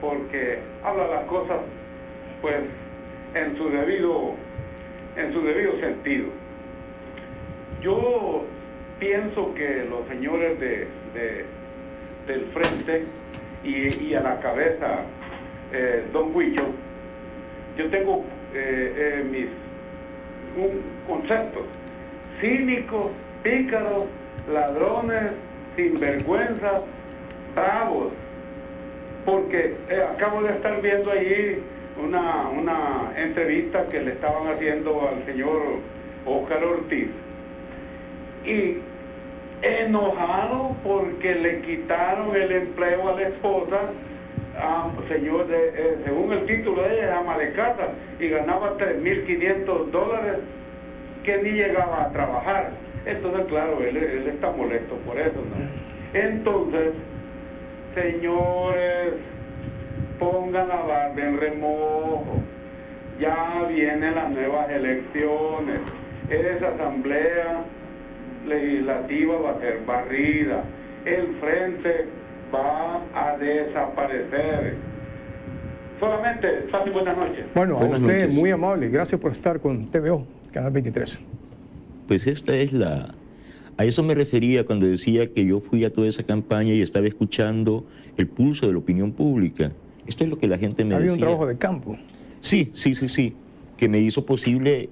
porque habla las cosas pues en su debido sentido. Yo pienso que los señores del frente y a la cabeza don Huicho, yo tengo un concepto: cínicos, pícaros, ladrones, sinvergüenzas, bravos, porque acabo de estar viendo allí una entrevista que le estaban haciendo al señor Óscar Ortiz, y enojado porque le quitaron el empleo a la esposa, señor, según el título de ella, ama de casa, y ganaba $3.500 que ni llegaba a trabajar. Entonces, claro, él está molesto por eso, ¿no? Entonces, señores, pongan la barba en remojo. Ya vienen las nuevas elecciones. Esa asamblea legislativa va a ser barrida. El frente va a desaparecer. Solamente, pasen buenas noches. Bueno, Buenas a usted noches. muy amable. Gracias por estar con TVO, Canal 23. Pues esta es la... A eso me refería cuando decía que yo fui a toda esa campaña y estaba escuchando el pulso de la opinión pública. Esto es lo que la gente me Había decía. un trabajo de campo. Sí, que me hizo posible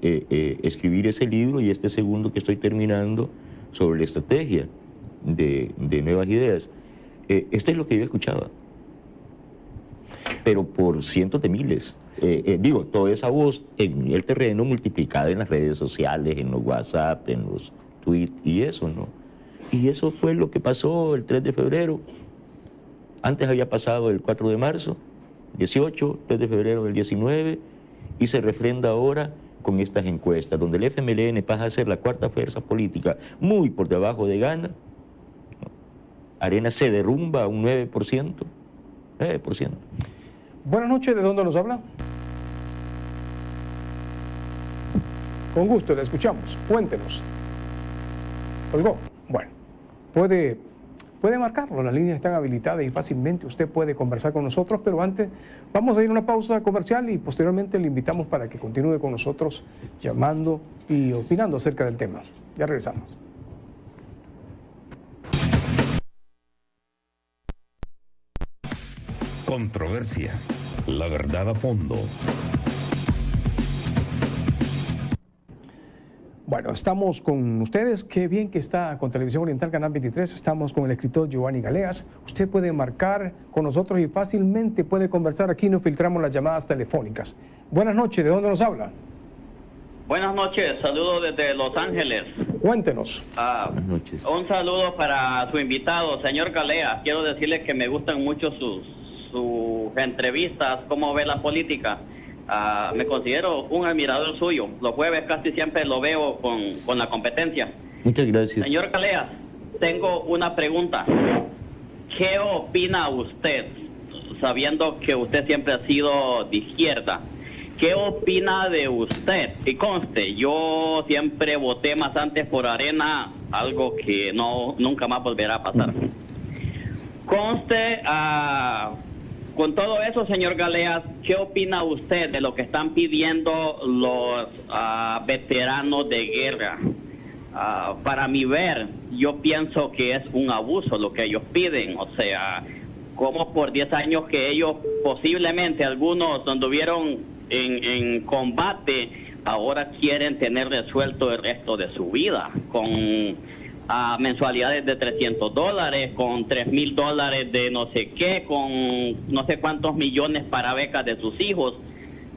escribir ese libro y este segundo que estoy terminando sobre la estrategia de nuevas ideas. Esto es lo que yo escuchaba, pero por cientos de miles. Digo, toda esa voz en el terreno multiplicada en las redes sociales, en los WhatsApp, en los tweets y eso, ¿no? Y eso fue lo que pasó el 3 de febrero. Antes había pasado el 4 de marzo, 18, 3 de febrero del 19, y se refrenda ahora con estas encuestas, donde el FMLN pasa a ser la cuarta fuerza política, muy por debajo de Gana. Arena se derrumba a un 9%. 9%. Buenas noches, ¿de dónde nos habla? Con gusto, le escuchamos. Cuéntenos. ¿Colgó? Bueno, puede marcarlo, las líneas están habilitadas y fácilmente usted puede conversar con nosotros, pero antes vamos a ir a una pausa comercial y posteriormente le invitamos para que continúe con nosotros llamando y opinando acerca del tema. Ya regresamos. Controversia. La verdad a fondo. Bueno, estamos con ustedes. Qué bien que está con Televisión Oriental, Canal 23. Estamos con el escritor Giovanni Galeas. Usted puede marcar con nosotros y fácilmente puede conversar. Aquí no filtramos las llamadas telefónicas. Buenas noches, ¿de dónde nos habla? Buenas noches, saludos desde Los Ángeles. Cuéntenos. Buenas noches. Un saludo para su invitado, señor Galeas. Quiero decirle que me gustan mucho sus entrevistas, cómo ve la política. Me considero un admirador suyo. Los jueves casi siempre lo veo con la competencia. Muchas gracias. Señor Galeas, tengo una pregunta. ¿Qué opina usted, sabiendo que usted siempre ha sido de izquierda? ¿Qué opina de usted? Y conste, yo siempre voté más antes por Arena, algo que nunca más volverá a pasar. Conste, con todo eso, señor Galeas, ¿qué opina usted de lo que están pidiendo los veteranos de guerra? Para mi ver, yo pienso que es un abuso lo que ellos piden. O sea, como por 10 años que ellos posiblemente algunos anduvieron en combate, ahora quieren tener resuelto el resto de su vida con mensualidades de $300, con $3,000 de no sé qué, con no sé cuántos millones para becas de sus hijos.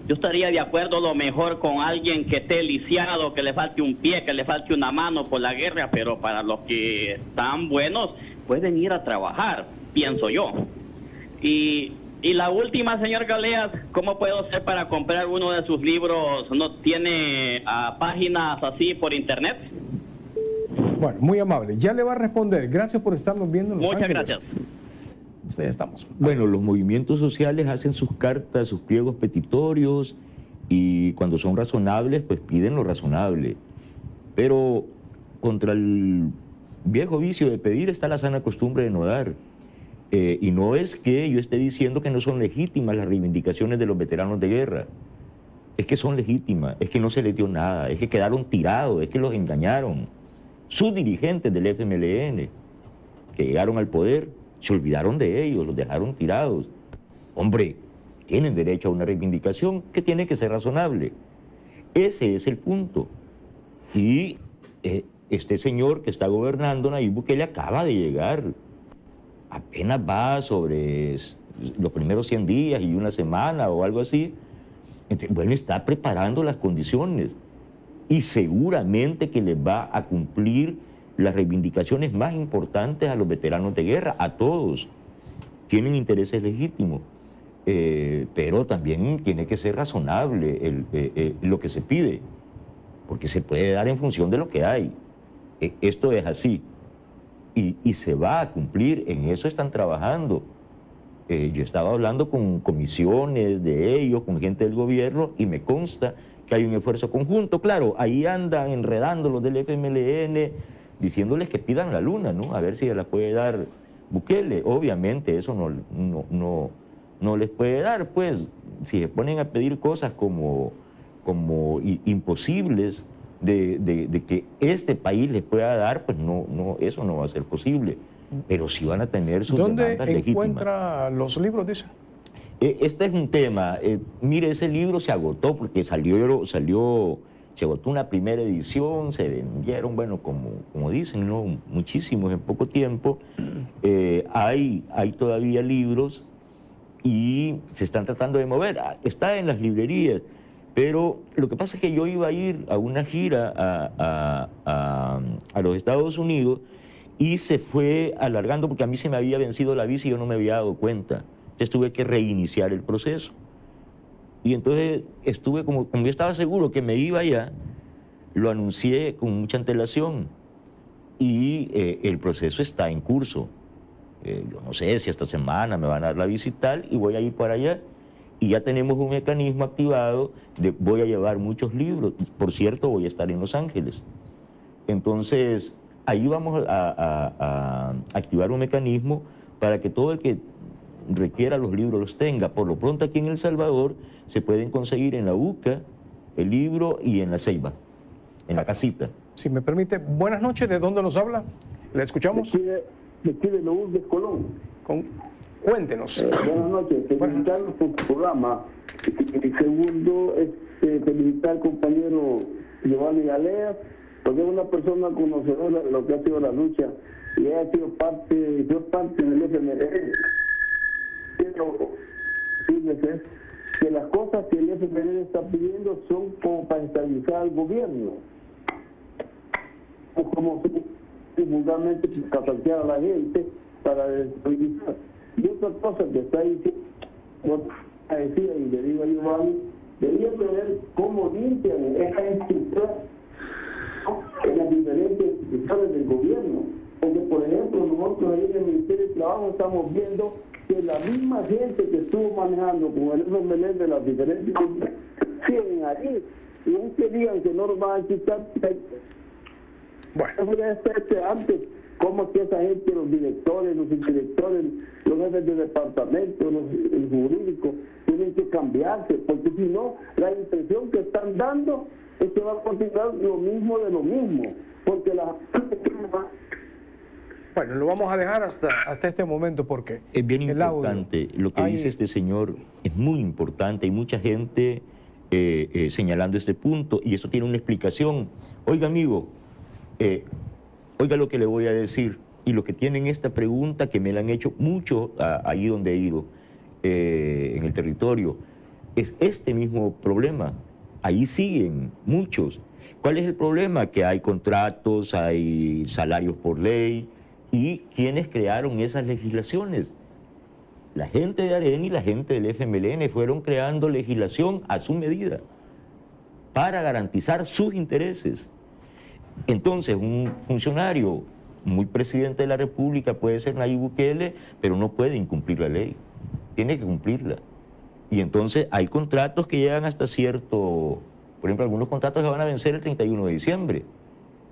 Yo estaría de acuerdo lo mejor con alguien que esté lisiado, que le falte un pie, que le falte una mano por la guerra, pero para los que están buenos pueden ir a trabajar, pienso yo. Y la última, señor Galeas, ¿cómo puedo hacer para comprar uno de sus libros? ¿No tiene páginas así por internet? Bueno, muy amable. Ya le va a responder. Gracias por estarnos viendo en Los Muchas Ángeles. gracias. Ya estamos. Bueno, los movimientos sociales hacen sus cartas, sus pliegos petitorios, y cuando son razonables, pues piden lo razonable. Pero contra el viejo vicio de pedir está la sana costumbre de no dar. Y no es que yo esté diciendo que no son legítimas las reivindicaciones de los veteranos de guerra. Es que son legítimas, es que no se les dio nada, es que quedaron tirados, es que los engañaron. Sus dirigentes del FMLN, que llegaron al poder, se olvidaron de ellos, los dejaron tirados. Hombre, tienen derecho a una reivindicación que tiene que ser razonable. Ese es el punto. Y este señor que está gobernando, Nayib Bukele, acaba de llegar. Apenas va sobre los primeros 100 días y una semana o algo así. Entonces, bueno, está preparando las condiciones y seguramente que les va a cumplir las reivindicaciones más importantes a los veteranos de guerra, a todos. Tienen intereses legítimos, pero también tiene que ser razonable lo que se pide, porque se puede dar en función de lo que hay. Esto es así y se va a cumplir, en eso están trabajando. Yo estaba hablando con comisiones de ellos, con gente del gobierno, y me consta que hay un esfuerzo conjunto. Claro, ahí andan enredando los del FMLN, diciéndoles que pidan la luna, ¿no? A ver si se la puede dar Bukele. Obviamente eso no les puede dar, pues, si se ponen a pedir cosas como imposibles de que este país les pueda dar, pues eso no va a ser posible. Pero sí van a tener sus demandas legítimas. ¿Dónde encuentra los libros, dice? Este es un tema. Mire, ese libro se agotó porque se agotó una primera edición, se vendieron, bueno, como dicen, ¿no? Muchísimos en poco tiempo. Hay todavía libros y se están tratando de mover. Está en las librerías, pero lo que pasa es que yo iba a ir a una gira a los Estados Unidos y se fue alargando porque a mí se me había vencido la visa y yo no me había dado cuenta. Entonces tuve que reiniciar el proceso. Y entonces estuve como yo estaba seguro que me iba allá, lo anuncié con mucha antelación y el proceso está en curso. Yo no sé si esta semana me van a dar la visa y tal, y voy a ir para allá. Y ya tenemos un mecanismo activado voy a llevar muchos libros. Por cierto, voy a estar en Los Ángeles. Entonces, ahí vamos a activar un mecanismo para que todo el que requiera los libros los tenga. Por lo pronto aquí en El Salvador se pueden conseguir en la UCA el libro y en la Ceiba, en la casita. Si me permite, buenas noches, ¿de dónde nos habla? ¿Le escuchamos? De Lourdes, Colón. Cuéntenos. Buenas noches, felicitarlos por su programa. Y segundo, felicitar al compañero Giovanni Galeas, porque es una persona conocedora de lo que ha sido la lucha y ha sido parte del FMLN. Quiero decirles que las cosas que el FMLN está pidiendo son como para estabilizar al gobierno, o como vulgarmente capacitar a la gente para desestabilizar. Y otra cosa que está diciendo, decía y le digo a Giovanni, debería ver cómo limpian esa estructura en las diferentes instituciones del gobierno. Porque, por ejemplo, nosotros ahí en el Ministerio de Trabajo estamos viendo que la misma gente que estuvo manejando con el FMLN de las diferentes siguen ahí. Y aunque digan que no nos van a quitar, bueno, antes, cómo es que esa gente, los directores, los subdirectores, los jefes de departamento, el jurídico, tienen que cambiarse, porque si no, la impresión que están dando es que va a continuar lo mismo de lo mismo, porque la... Bueno, lo vamos a dejar hasta este momento porque... Es bien importante, lo que dice este señor es muy importante, hay mucha gente señalando este punto y eso tiene una explicación. Oiga, amigo, oiga lo que le voy a decir y lo que tienen esta pregunta que me la han hecho mucho ahí donde he ido, en el territorio, es este mismo problema. Ahí siguen muchos. ¿Cuál es el problema? Que hay contratos, hay salarios por ley. ¿Y quiénes crearon esas legislaciones? La gente de AREN y la gente del FMLN fueron creando legislación a su medida para garantizar sus intereses. Entonces, un funcionario muy presidente de la República puede ser Nayib Bukele, pero no puede incumplir la ley. Tiene que cumplirla. Y entonces hay contratos que llegan hasta cierto... Por ejemplo, algunos contratos que van a vencer el 31 de diciembre.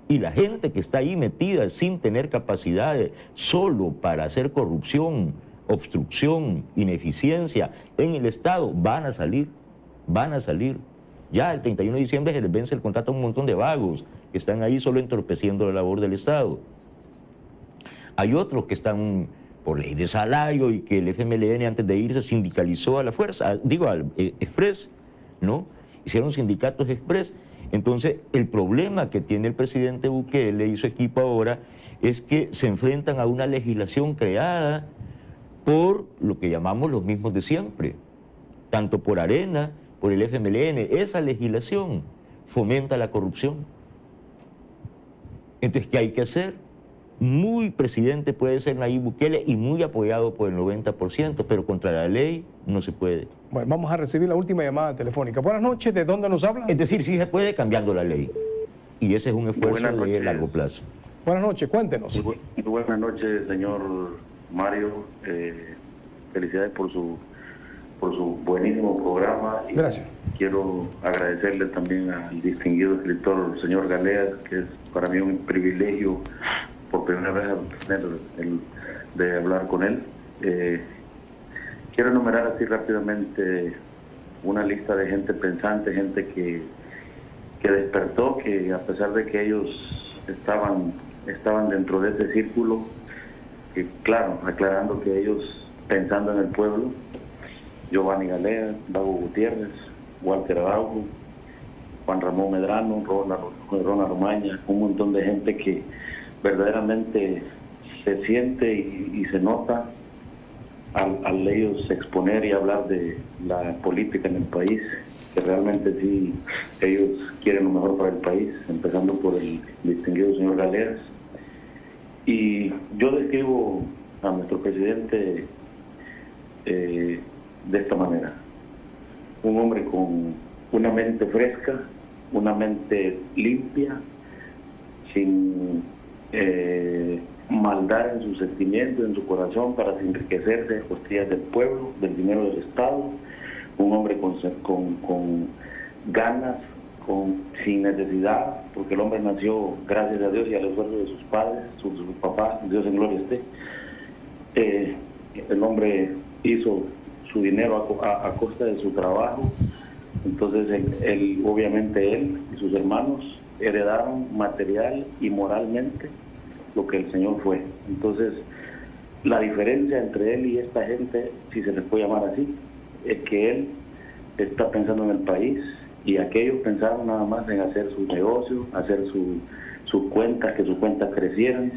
Y la gente que está ahí metida sin tener capacidades, solo para hacer corrupción obstrucción, ineficiencia en el Estado, van a salir. Ya el 31 de diciembre se les vence el contrato a un montón de vagos que están ahí solo entorpeciendo la labor del Estado. Hay otros que están por ley de salario y que el FMLN antes de irse sindicalizó a la fuerza, al Express, ¿no? Hicieron sindicatos Express. Entonces, el problema que tiene el presidente Bukele y su equipo ahora es que se enfrentan a una legislación creada por lo que llamamos los mismos de siempre, tanto por Arena, por el FMLN. Esa legislación fomenta la corrupción. Entonces, ¿qué hay que hacer? Muy presidente puede ser Nayib Bukele y muy apoyado por el 90%, pero contra la ley no se puede. Bueno, vamos a recibir la última llamada telefónica. Buenas noches, ¿de dónde nos habla? Es decir, sí se puede cambiando la ley. Y ese es un esfuerzo de largo plazo. Buenas noches, cuéntenos. Muy buenas noches, señor Mario. Felicidades por su buenísimo programa. Y gracias. Quiero agradecerle también al distinguido escritor, señor Galeas, que es para mí un privilegio por primera vez de hablar con él. Quiero enumerar así rápidamente una lista de gente pensante, gente que despertó, que a pesar de que ellos estaban dentro de ese círculo, que claro, aclarando que ellos pensando en el pueblo, Giovanni Galeas, Dago Gutiérrez, Walter Araujo, Juan Ramón Medrano, Ronald Romaña, un montón de gente que verdaderamente se siente y se nota al ellos exponer y hablar de la política en el país, que realmente sí ellos quieren lo mejor para el país, empezando por el distinguido señor Galeas. Y yo describo a nuestro presidente de esta manera: un hombre con una mente fresca, una mente limpia, sin maldad en sus sentimientos, en su corazón, para enriquecerse de costillas del pueblo, del dinero del Estado. Un hombre con ganas, sin necesidad, porque el hombre nació gracias a Dios y al esfuerzo de sus padres, sus papás, Dios en gloria esté. El hombre hizo su dinero a costa de su trabajo. Entonces obviamente él y sus hermanos heredaron material y moralmente lo que el Señor fue. Entonces, la diferencia entre él y esta gente, si se les puede llamar así, es que él está pensando en el país y aquellos pensaron nada más en hacer sus negocios, hacer sus cuentas, que sus cuentas crecieran.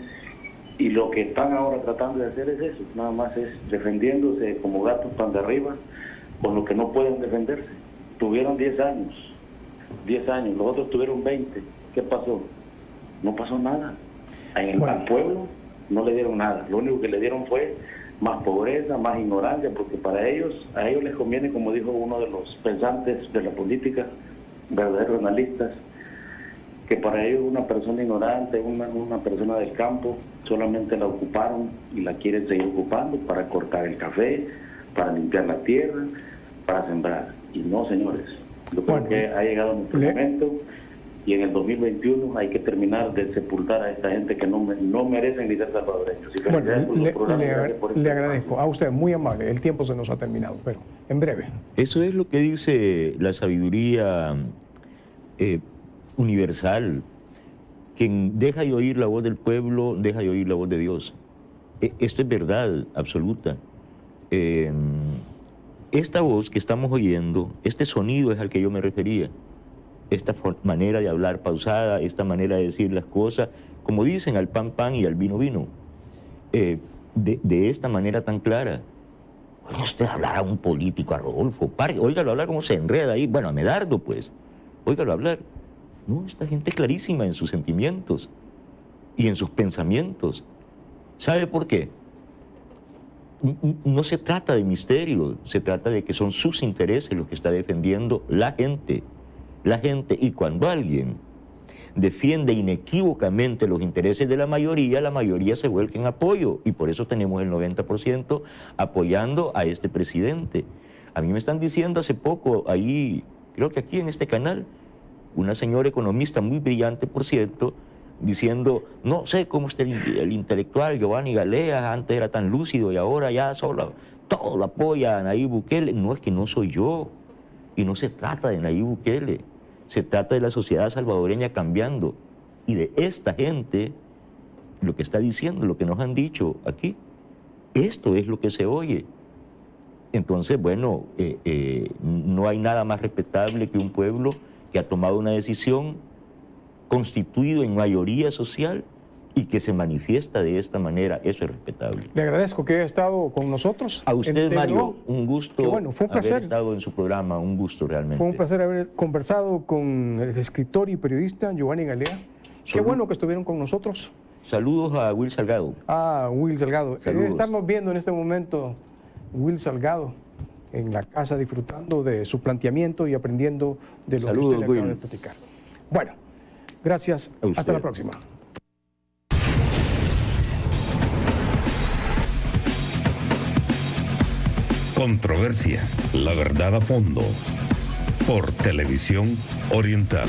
Y lo que están ahora tratando de hacer es eso, nada más es defendiéndose como gatos pan de arriba, con lo que no pueden defenderse. Tuvieron 10 años, los otros tuvieron 20. ¿Qué pasó? No pasó nada. Al pueblo no le dieron nada. Lo único que le dieron fue más pobreza, más ignorancia, porque a ellos les conviene, como dijo uno de los pensantes de la política, verdaderos analistas, que para ellos una persona ignorante, una persona del campo, solamente la ocuparon y la quieren seguir ocupando para cortar el café, para limpiar la tierra, para sembrar. Y no, señores, yo creo que ha llegado nuestro momento y en el 2021 hay que terminar de sepultar a esta gente que no merecen ni ser salvadoreños. Le agradezco a usted, muy amable. El tiempo se nos ha terminado, pero en breve. Eso es lo que dice la sabiduría universal. Quien deja de oír la voz del pueblo, deja de oír la voz de Dios. Esto es verdad absoluta. Esta voz que estamos oyendo, este sonido es al que yo me refería. Esta manera de hablar pausada, esta manera de decir las cosas, como dicen, al pan pan y al vino vino. De esta manera tan clara. Oiga usted hablar a un político, a Rodolfo, óigalo hablar como se enreda ahí, bueno, a Medardo pues, óigalo hablar. No, esta gente es clarísima en sus sentimientos y en sus pensamientos. ¿Sabe por qué? No se trata de misterio, se trata de que son sus intereses los que está defendiendo la gente. Y cuando alguien defiende inequívocamente los intereses de la mayoría se vuelca en apoyo. Y por eso tenemos el 90% apoyando a este presidente. A mí me están diciendo hace poco, ahí, creo que aquí en este canal, una señora economista muy brillante, por cierto, diciendo, no sé cómo está el intelectual Giovanni Galeas, antes era tan lúcido y ahora ya solo todo lo apoya a Nayib Bukele. No, es que no soy yo, y no se trata de Nayib Bukele, se trata de la sociedad salvadoreña cambiando, y de esta gente, lo que está diciendo, lo que nos han dicho aquí, esto es lo que se oye. Entonces, bueno, no hay nada más respetable que un pueblo que ha tomado una decisión constituido en mayoría social y que se manifiesta de esta manera. Eso es respetable. Le agradezco que haya estado con nosotros. A usted, Mario, un gusto bueno, fue un placer haber estado en su programa, un gusto realmente. Fue un placer haber conversado con el escritor y periodista Giovanni Galea. Qué bueno que estuvieron con nosotros. Saludos a Will Salgado. Will Salgado. Saludos. Estamos viendo en este momento Will Salgado en la casa disfrutando de su planteamiento y aprendiendo de lo Saludos, que usted le acaba Will. de platicar. Bueno, gracias. Hasta la próxima. Controversia, la verdad a fondo. Por Televisión Oriental.